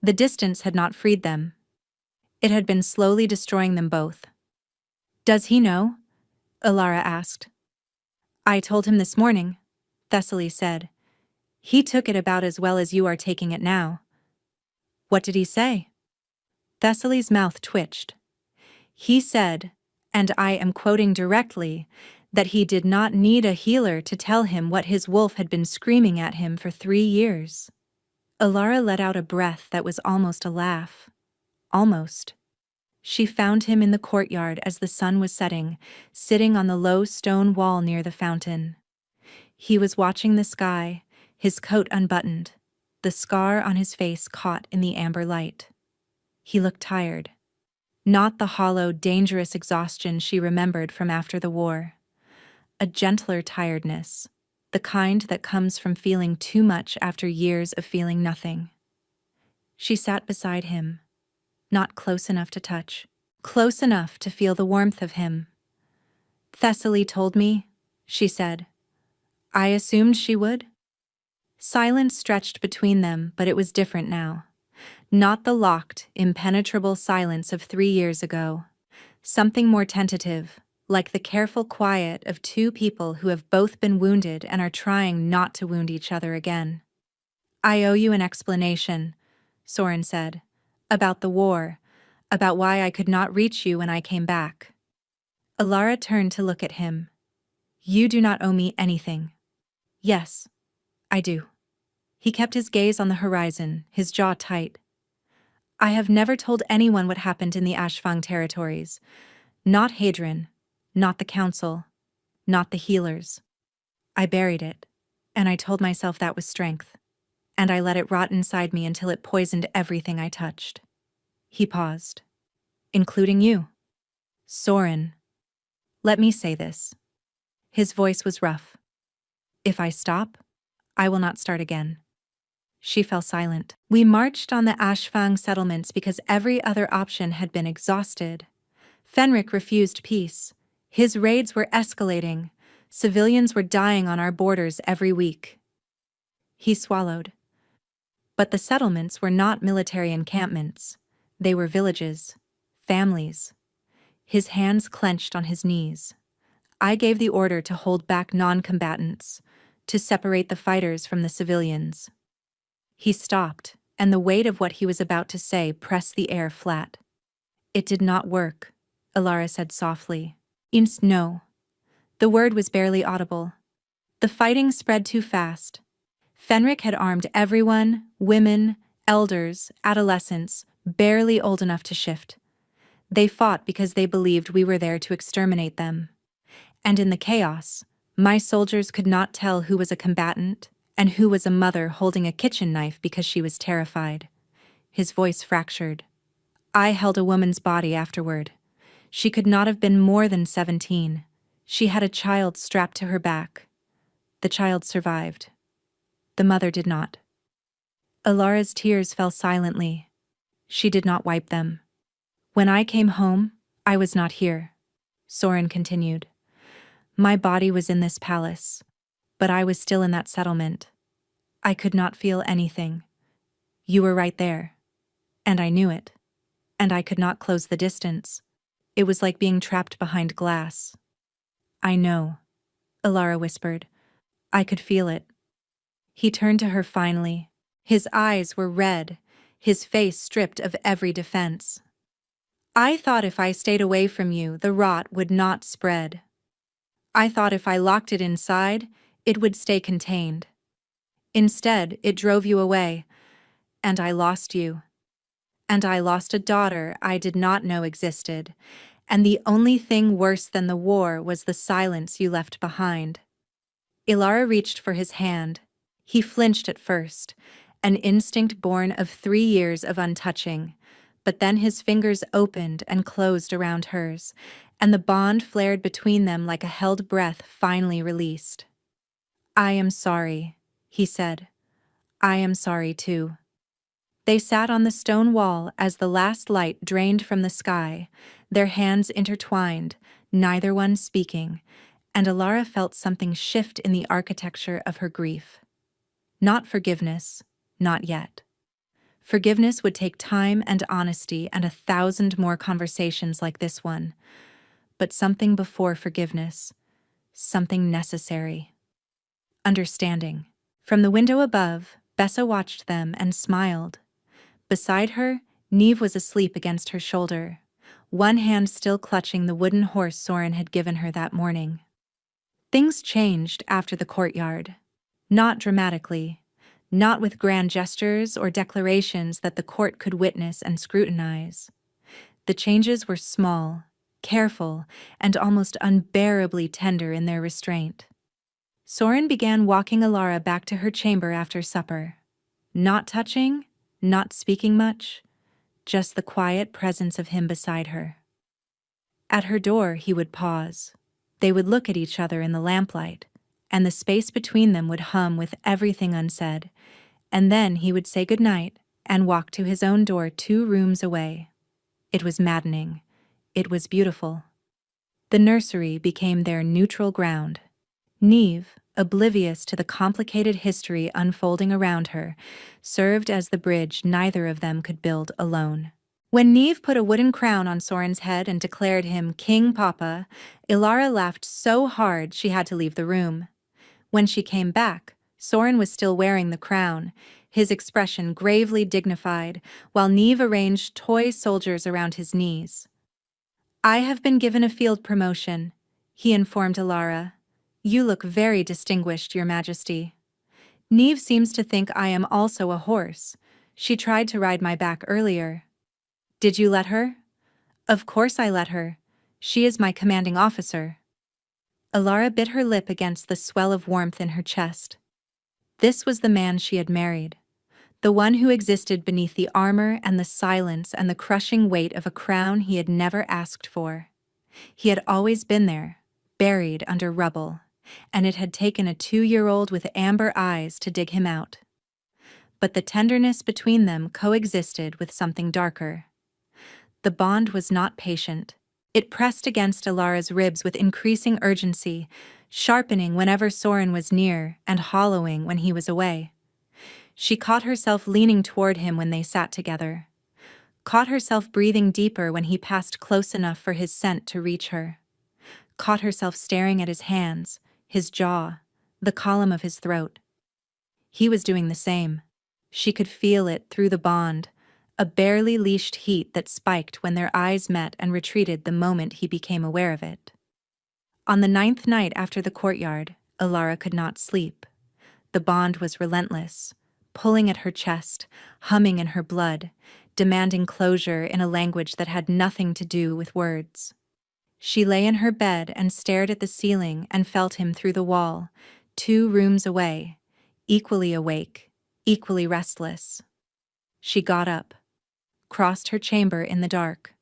The distance had not freed them. It had been slowly destroying them both. "Does he know?" Alara asked. "I told him this morning," Thessaly said. "He took it about as well as you are taking it now." "What did he say?" Thessaly's mouth twitched. "He said, and I am quoting directly, that he did not need a healer to tell him what his wolf had been screaming at him for 3 years." Alara let out a breath that was almost a laugh. Almost. She found him in the courtyard as the sun was setting, sitting on the low stone wall near the fountain. He was watching the sky, his coat unbuttoned, the scar on his face caught in the amber light. He looked tired. Not the hollow, dangerous exhaustion she remembered from after the war. A gentler tiredness, the kind that comes from feeling too much after years of feeling nothing. She sat beside him, not close enough to touch, close enough to feel the warmth of him. "Thessaly told me," she said. "I assumed she would." Silence stretched between them, but it was different now. Not the locked, impenetrable silence of 3 years ago. Something more tentative, like the careful quiet of two people who have both been wounded and are trying not to wound each other again. "I owe you an explanation," Soren said, "about the war, about why I could not reach you when I came back." Alara turned to look at him. "You do not owe me anything." "Yes, I do." He kept his gaze on the horizon, his jaw tight. "I have never told anyone what happened in the Ashfang territories. Not Hadrian, not the council, not the healers. I buried it, and I told myself that was strength. And I let it rot inside me until it poisoned everything I touched." He paused. "Including you." "Soren, let me say this." His voice was rough. "If I stop, I will not start again." She fell silent. "We marched on the Ashfang settlements because every other option had been exhausted. Fenric refused peace. His raids were escalating. Civilians were dying on our borders every week." He swallowed. But the settlements were not military encampments. They were villages, families. His hands clenched on his knees. "I gave the order to hold back non-combatants, to separate the fighters from the civilians." He stopped, and the weight of what he was about to say pressed the air flat. "It did not work," Alara said softly. No." The word was barely audible. "The fighting spread too fast. Fenric had armed everyone, women, elders, adolescents, barely old enough to shift. They fought because they believed we were there to exterminate them. And in the chaos, my soldiers could not tell who was a combatant and who was a mother holding a kitchen knife because she was terrified." His voice fractured. "I held a woman's body afterward. She could not have been more than 17. She had a child strapped to her back. The child survived. The mother did not." Alara's tears fell silently. She did not wipe them. "When I came home, I was not here," Soren continued. "My body was in this palace, but I was still in that settlement. I could not feel anything. You were right there. And I knew it. And I could not close the distance. It was like being trapped behind glass." "I know," Alara whispered. "I could feel it." He turned to her finally. His eyes were red, his face stripped of every defense. "I thought if I stayed away from you, the rot would not spread. I thought if I locked it inside, it would stay contained. Instead, it drove you away, and I lost you. And I lost a daughter I did not know existed, and the only thing worse than the war was the silence you left behind." Ilara reached for his hand. He flinched at first, an instinct born of 3 years of untouching, but then his fingers opened and closed around hers, and the bond flared between them like a held breath finally released. "I am sorry," he said. "I am sorry too." They sat on the stone wall as the last light drained from the sky, their hands intertwined, neither one speaking, and Alara felt something shift in the architecture of her grief. Not forgiveness, not yet. Forgiveness would take time and honesty and 1,000 more conversations like this one. But something before forgiveness, something necessary. Understanding. From the window above, Bessa watched them and smiled. Beside her, Neve was asleep against her shoulder, one hand still clutching the wooden horse Soren had given her that morning. Things changed after the courtyard. Not dramatically, not with grand gestures or declarations that the court could witness and scrutinize. The changes were small, careful, and almost unbearably tender in their restraint. Soren began walking Alara back to her chamber after supper. Not touching, not speaking much, just the quiet presence of him beside her. At her door, he would pause. They would look at each other in the lamplight, and the space between them would hum with everything unsaid, and then he would say goodnight and walk to his own door 2 rooms away. It was maddening. It was beautiful. The nursery became their neutral ground. Neve, oblivious to the complicated history unfolding around her, served as the bridge neither of them could build alone. When Neve put a wooden crown on Soren's head and declared him King Papa, Ilara laughed so hard she had to leave the room. When she came back, Soren was still wearing the crown, his expression gravely dignified, while Neve arranged toy soldiers around his knees. "I have been given a field promotion," he informed Ilara. "You look very distinguished, Your Majesty." "Neve seems to think I am also a horse. She tried to ride my back earlier." "Did you let her?" "Of course I let her. She is my commanding officer." Ilara bit her lip against the swell of warmth in her chest. This was the man she had married. The one who existed beneath the armor and the silence and the crushing weight of a crown he had never asked for. He had always been there, buried under rubble, and it had taken a 2-year-old with amber eyes to dig him out. But the tenderness between them coexisted with something darker. The bond was not patient. It pressed against Ilara's ribs with increasing urgency, sharpening whenever Soren was near and hollowing when he was away. She caught herself leaning toward him when they sat together, caught herself breathing deeper when he passed close enough for his scent to reach her, caught herself staring at his hands, his jaw, the column of his throat. He was doing the same. She could feel it through the bond, a barely leashed heat that spiked when their eyes met and retreated the moment he became aware of it. On the 9th night after the courtyard, Ilara could not sleep. The bond was relentless, pulling at her chest, humming in her blood, demanding closure in a language that had nothing to do with words. She lay in her bed and stared at the ceiling and felt him through the wall, 2 rooms away, equally awake, equally restless. She got up, crossed her chamber in the dark,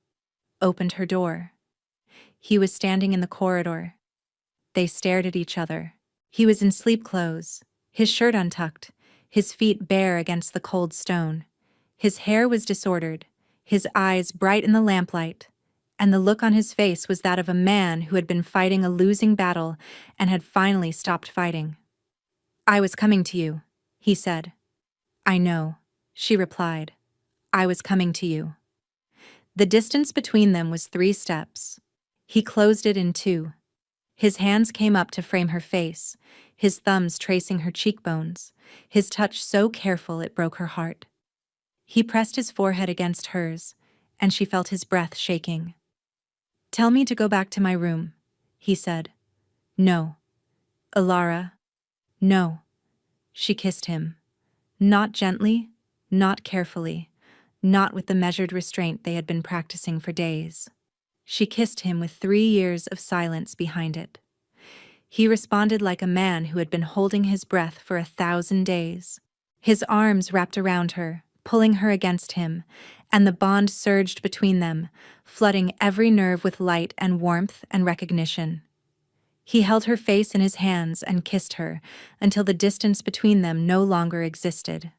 opened her door. He was standing in the corridor. They stared at each other. He was in sleep clothes, his shirt untucked, his feet bare against the cold stone. His hair was disordered, his eyes bright in the lamplight, and the look on his face was that of a man who had been fighting a losing battle and had finally stopped fighting. "I was coming to you," he said. "I know," she replied. "I was coming to you." The distance between them was 3 steps. He closed it in 2. His hands came up to frame her face, his thumbs tracing her cheekbones, his touch so careful it broke her heart. He pressed his forehead against hers, and she felt his breath shaking. "Tell me to go back to my room," he said. "No." "Ilara." "No." She kissed him. Not gently, not carefully, not with the measured restraint they had been practicing for days. She kissed him with 3 years of silence behind it. He responded like a man who had been holding his breath for 1,000 days. His arms wrapped around her, pulling her against him, and the bond surged between them, flooding every nerve with light and warmth and recognition. He held her face in his hands and kissed her until the distance between them no longer existed.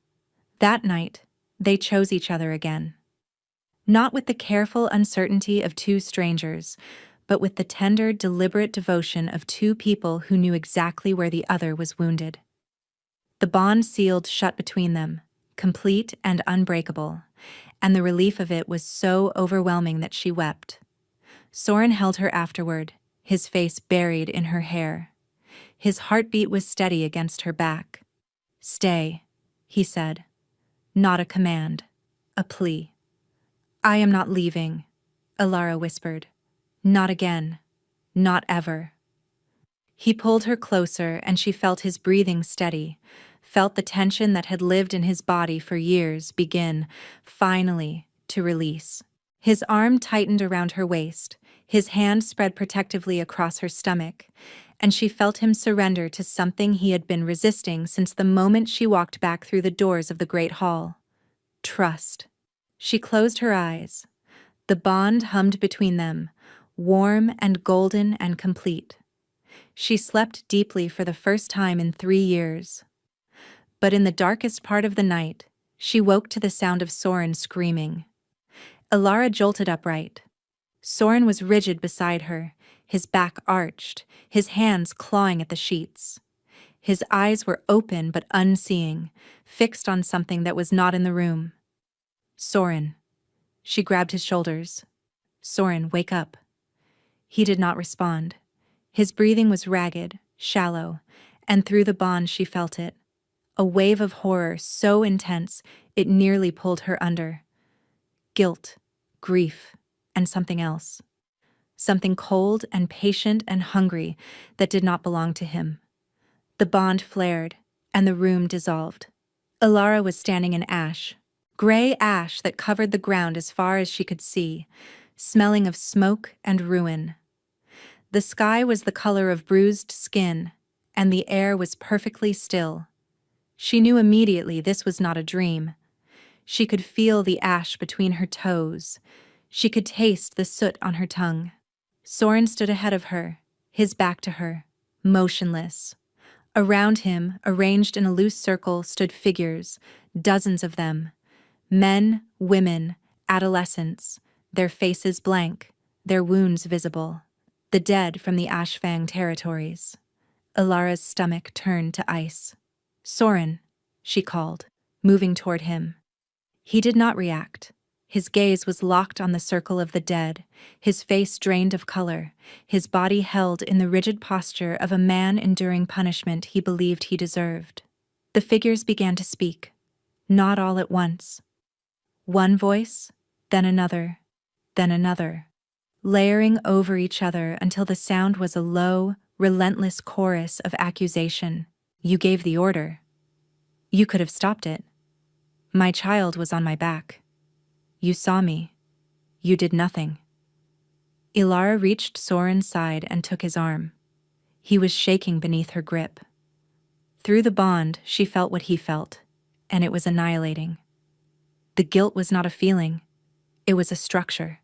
That night, They chose each other again. Not with the careful uncertainty of two strangers, but with the tender, deliberate devotion of two people who knew exactly where the other was wounded. The bond sealed shut between them, complete and unbreakable, and the relief of it was so overwhelming that she wept. Soren held her afterward, his face buried in her hair. His heartbeat was steady against her back. "Stay," he said. Not a command, a plea. "I am not leaving," Alara whispered. "Not again. Not ever." He pulled her closer and she felt his breathing steady, felt the tension that had lived in his body for years begin, finally, to release. His arm tightened around her waist, his hand spread protectively across her stomach, and she felt him surrender to something he had been resisting since the moment she walked back through the doors of the great hall. Trust. She closed her eyes. The bond hummed between them, warm and golden and complete. She slept deeply for the first time in 3 years. But in the darkest part of the night, she woke to the sound of Soren screaming. Alara jolted upright. Soren was rigid beside her, his back arched, his hands clawing at the sheets. His eyes were open but unseeing, fixed on something that was not in the room. "Soren." She grabbed his shoulders. "Soren, wake up." He did not respond. His breathing was ragged, shallow, and through the bond she felt it. A wave of horror so intense it nearly pulled her under. Guilt, grief, and something else. Something cold and patient and hungry that did not belong to him. The bond flared, and the room dissolved. Alara was standing in ash, gray ash that covered the ground as far as she could see, smelling of smoke and ruin. The sky was the color of bruised skin, and the air was perfectly still. She knew immediately this was not a dream. She could feel the ash between her toes. She could taste the soot on her tongue. Soren stood ahead of her, his back to her, motionless. Around him, arranged in a loose circle, stood figures, dozens of them. Men, women, adolescents, their faces blank, their wounds visible. The dead from the Ashfang territories. Alara's stomach turned to ice. "Soren," she called, moving toward him. He did not react. His gaze was locked on the circle of the dead, his face drained of color, his body held in the rigid posture of a man enduring punishment he believed he deserved. The figures began to speak, not all at once. One voice, then another, layering over each other until the sound was a low, relentless chorus of accusation. "You gave the order. You could have stopped it. My child was on my back. You saw me. You did nothing." Alara reached Soren's side and took his arm. He was shaking beneath her grip. Through the bond, she felt what he felt, and it was annihilating. The guilt was not a feeling. It was a structure,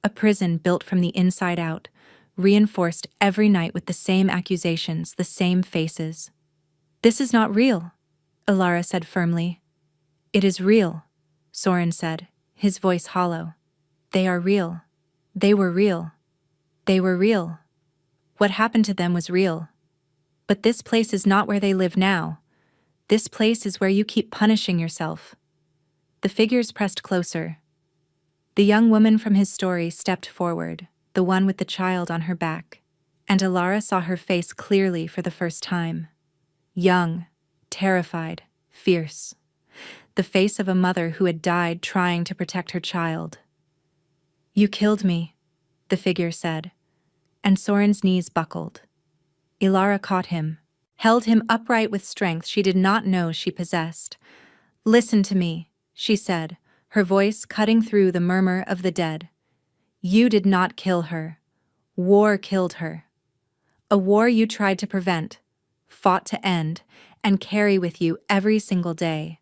a prison built from the inside out, reinforced every night with the same accusations, the same faces. "This is not real," Alara said firmly. "It is real," Soren said, his voice hollow. "They are real. They were real. They were real. What happened to them was real. But this place is not where they live now. This place is where you keep punishing yourself." The figures pressed closer. The young woman from his story stepped forward, the one with the child on her back, and Alara saw her face clearly for the first time. Young, terrified, fierce. The face of a mother who had died trying to protect her child. "You killed me," the figure said, and Soren's knees buckled. Alara caught him, held him upright with strength she did not know she possessed. "Listen to me," she said, her voice cutting through the murmur of the dead. "You did not kill her. War killed her. A war you tried to prevent, fought to end, and carry with you every single day.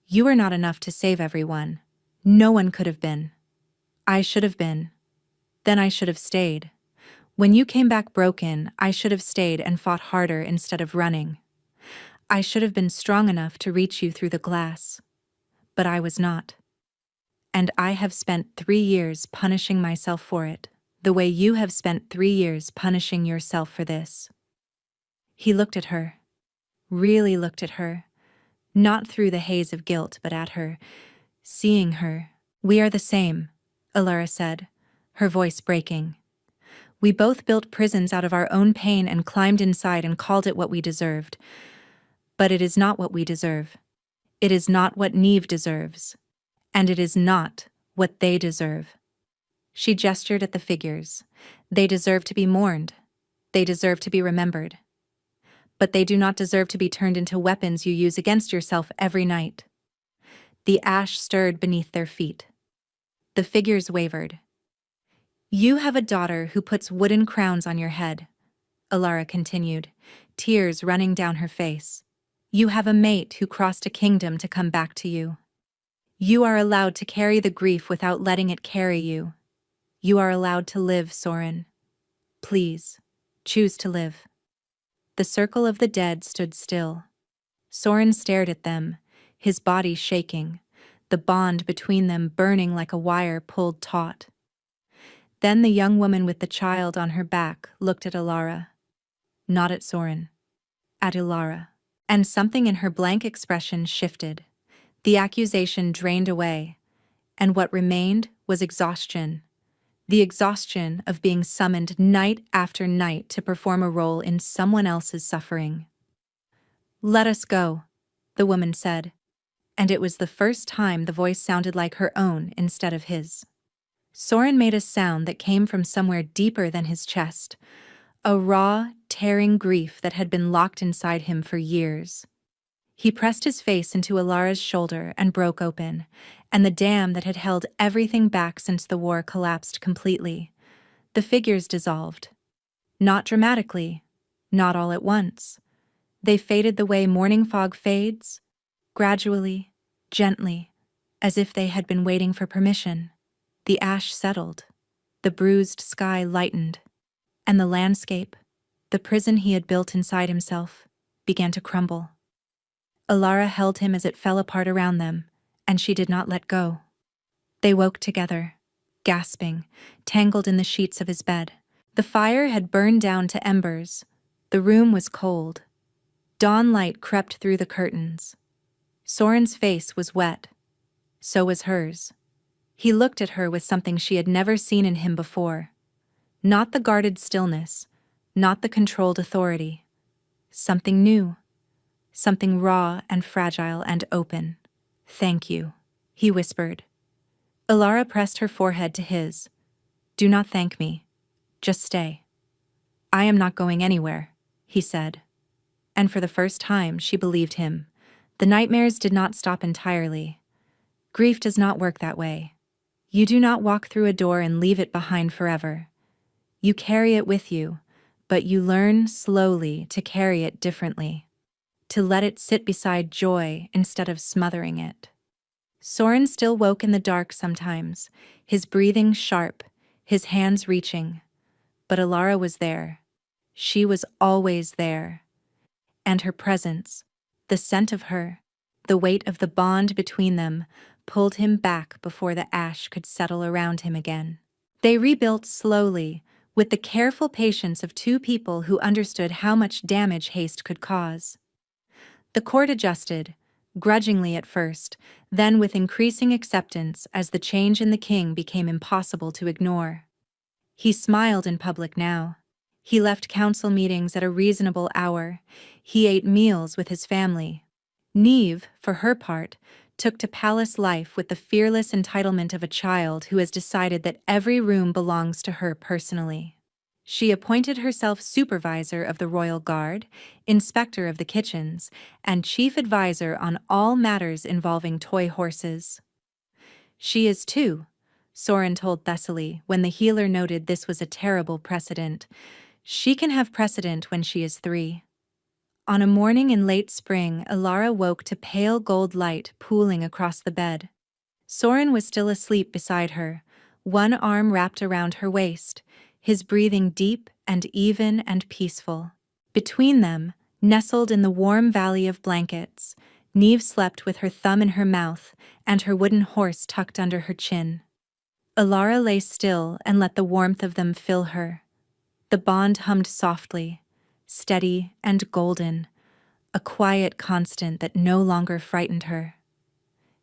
You were not enough to save everyone. No one could have been. I should have been. Then I should have stayed. When you came back broken, I should have stayed and fought harder instead of running. I should have been strong enough to reach you through the glass. But I was not. and I have spent 3 years punishing myself for it, the way you have spent 3 years punishing yourself for this." He looked at her, really looked at her, not through the haze of guilt but at her, seeing her. "We are the same," Alara said, her voice breaking. "We both built prisons out of our own pain and climbed inside and called it what we deserved. But it is not what we deserve. It is not what Neve deserves. And it is not what they deserve." She gestured at the figures. "They deserve to be mourned. They deserve to be remembered. But they do not deserve to be turned into weapons you use against yourself every night." The ash stirred beneath their feet. The figures wavered. "You have a daughter who puts wooden crowns on your head," Alara continued, tears running down her face. "You have a mate who crossed a kingdom to come back to you. You are allowed to carry the grief without letting it carry you. You are allowed to live, Soren. Please, choose to live." The circle of the dead stood still. Soren stared at them, his body shaking, the bond between them burning like a wire pulled taut. Then the young woman with the child on her back looked at Alara. Not at Soren. At Alara. And something in her blank expression shifted. The accusation drained away, and what remained was exhaustion. The exhaustion of being summoned night after night to perform a role in someone else's suffering. "Let us go," the woman said, and it was the first time the voice sounded like her own instead of his. Soren made a sound that came from somewhere deeper than his chest, a raw, tearing grief that had been locked inside him for years. He pressed his face into Alara's shoulder and broke open, and the dam that had held everything back since the war collapsed completely. The figures dissolved. Not dramatically, not all at once. They faded the way morning fog fades, gradually, gently, as if they had been waiting for permission. The ash settled, the bruised sky lightened, and the landscape, the prison he had built inside himself, began to crumble. Alara held him as it fell apart around them, and she did not let go. They woke together, gasping, tangled in the sheets of his bed. The fire had burned down to embers. The room was cold. Dawn light crept through the curtains. Soren's face was wet. So was hers. He looked at her with something she had never seen in him before. Not the guarded stillness, not the controlled authority. Something new. Something raw and fragile and open. "Thank you," he whispered. Alara pressed her forehead to his. "Do not thank me. Just stay." "I am not going anywhere," he said. And for the first time, she believed him. The nightmares did not stop entirely. Grief does not work that way. You do not walk through a door and leave it behind forever. You carry it with you, but you learn slowly to carry it differently. To let it sit beside joy instead of smothering it. Soren still woke in the dark sometimes, his breathing sharp, his hands reaching. But Alara was there. She was always there. And her presence, the scent of her, the weight of the bond between them, pulled him back before the ash could settle around him again. They rebuilt slowly, with the careful patience of two people who understood how much damage haste could cause. The cord adjusted, grudgingly at first, then with increasing acceptance as the change in the king became impossible to ignore. He smiled in public now. He left council meetings at a reasonable hour. He ate meals with his family. Neve, for her part, took to palace life with the fearless entitlement of a child who has decided that every room belongs to her personally. She appointed herself supervisor of the royal guard, inspector of the kitchens, and chief advisor on all matters involving toy horses. "She is 2, Soren told Thessaly when the healer noted this was a terrible precedent. "She can have precedent when she is 3. On a morning in late spring, Alara woke to pale gold light pooling across the bed. Soren was still asleep beside her, one arm wrapped around her waist, his breathing deep and even and peaceful. Between them, nestled in the warm valley of blankets, Neve slept with her thumb in her mouth and her wooden horse tucked under her chin. Alara lay still and let the warmth of them fill her. The bond hummed softly, steady and golden, a quiet constant that no longer frightened her.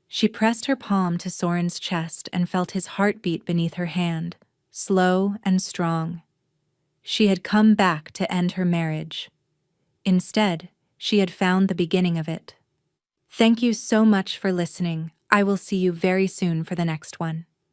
She pressed her palm to Soren's chest and felt his heartbeat beneath her hand, slow and strong. She had come back to end her marriage. Instead, she had found the beginning of it. Thank you so much for listening. I will see you very soon for the next one.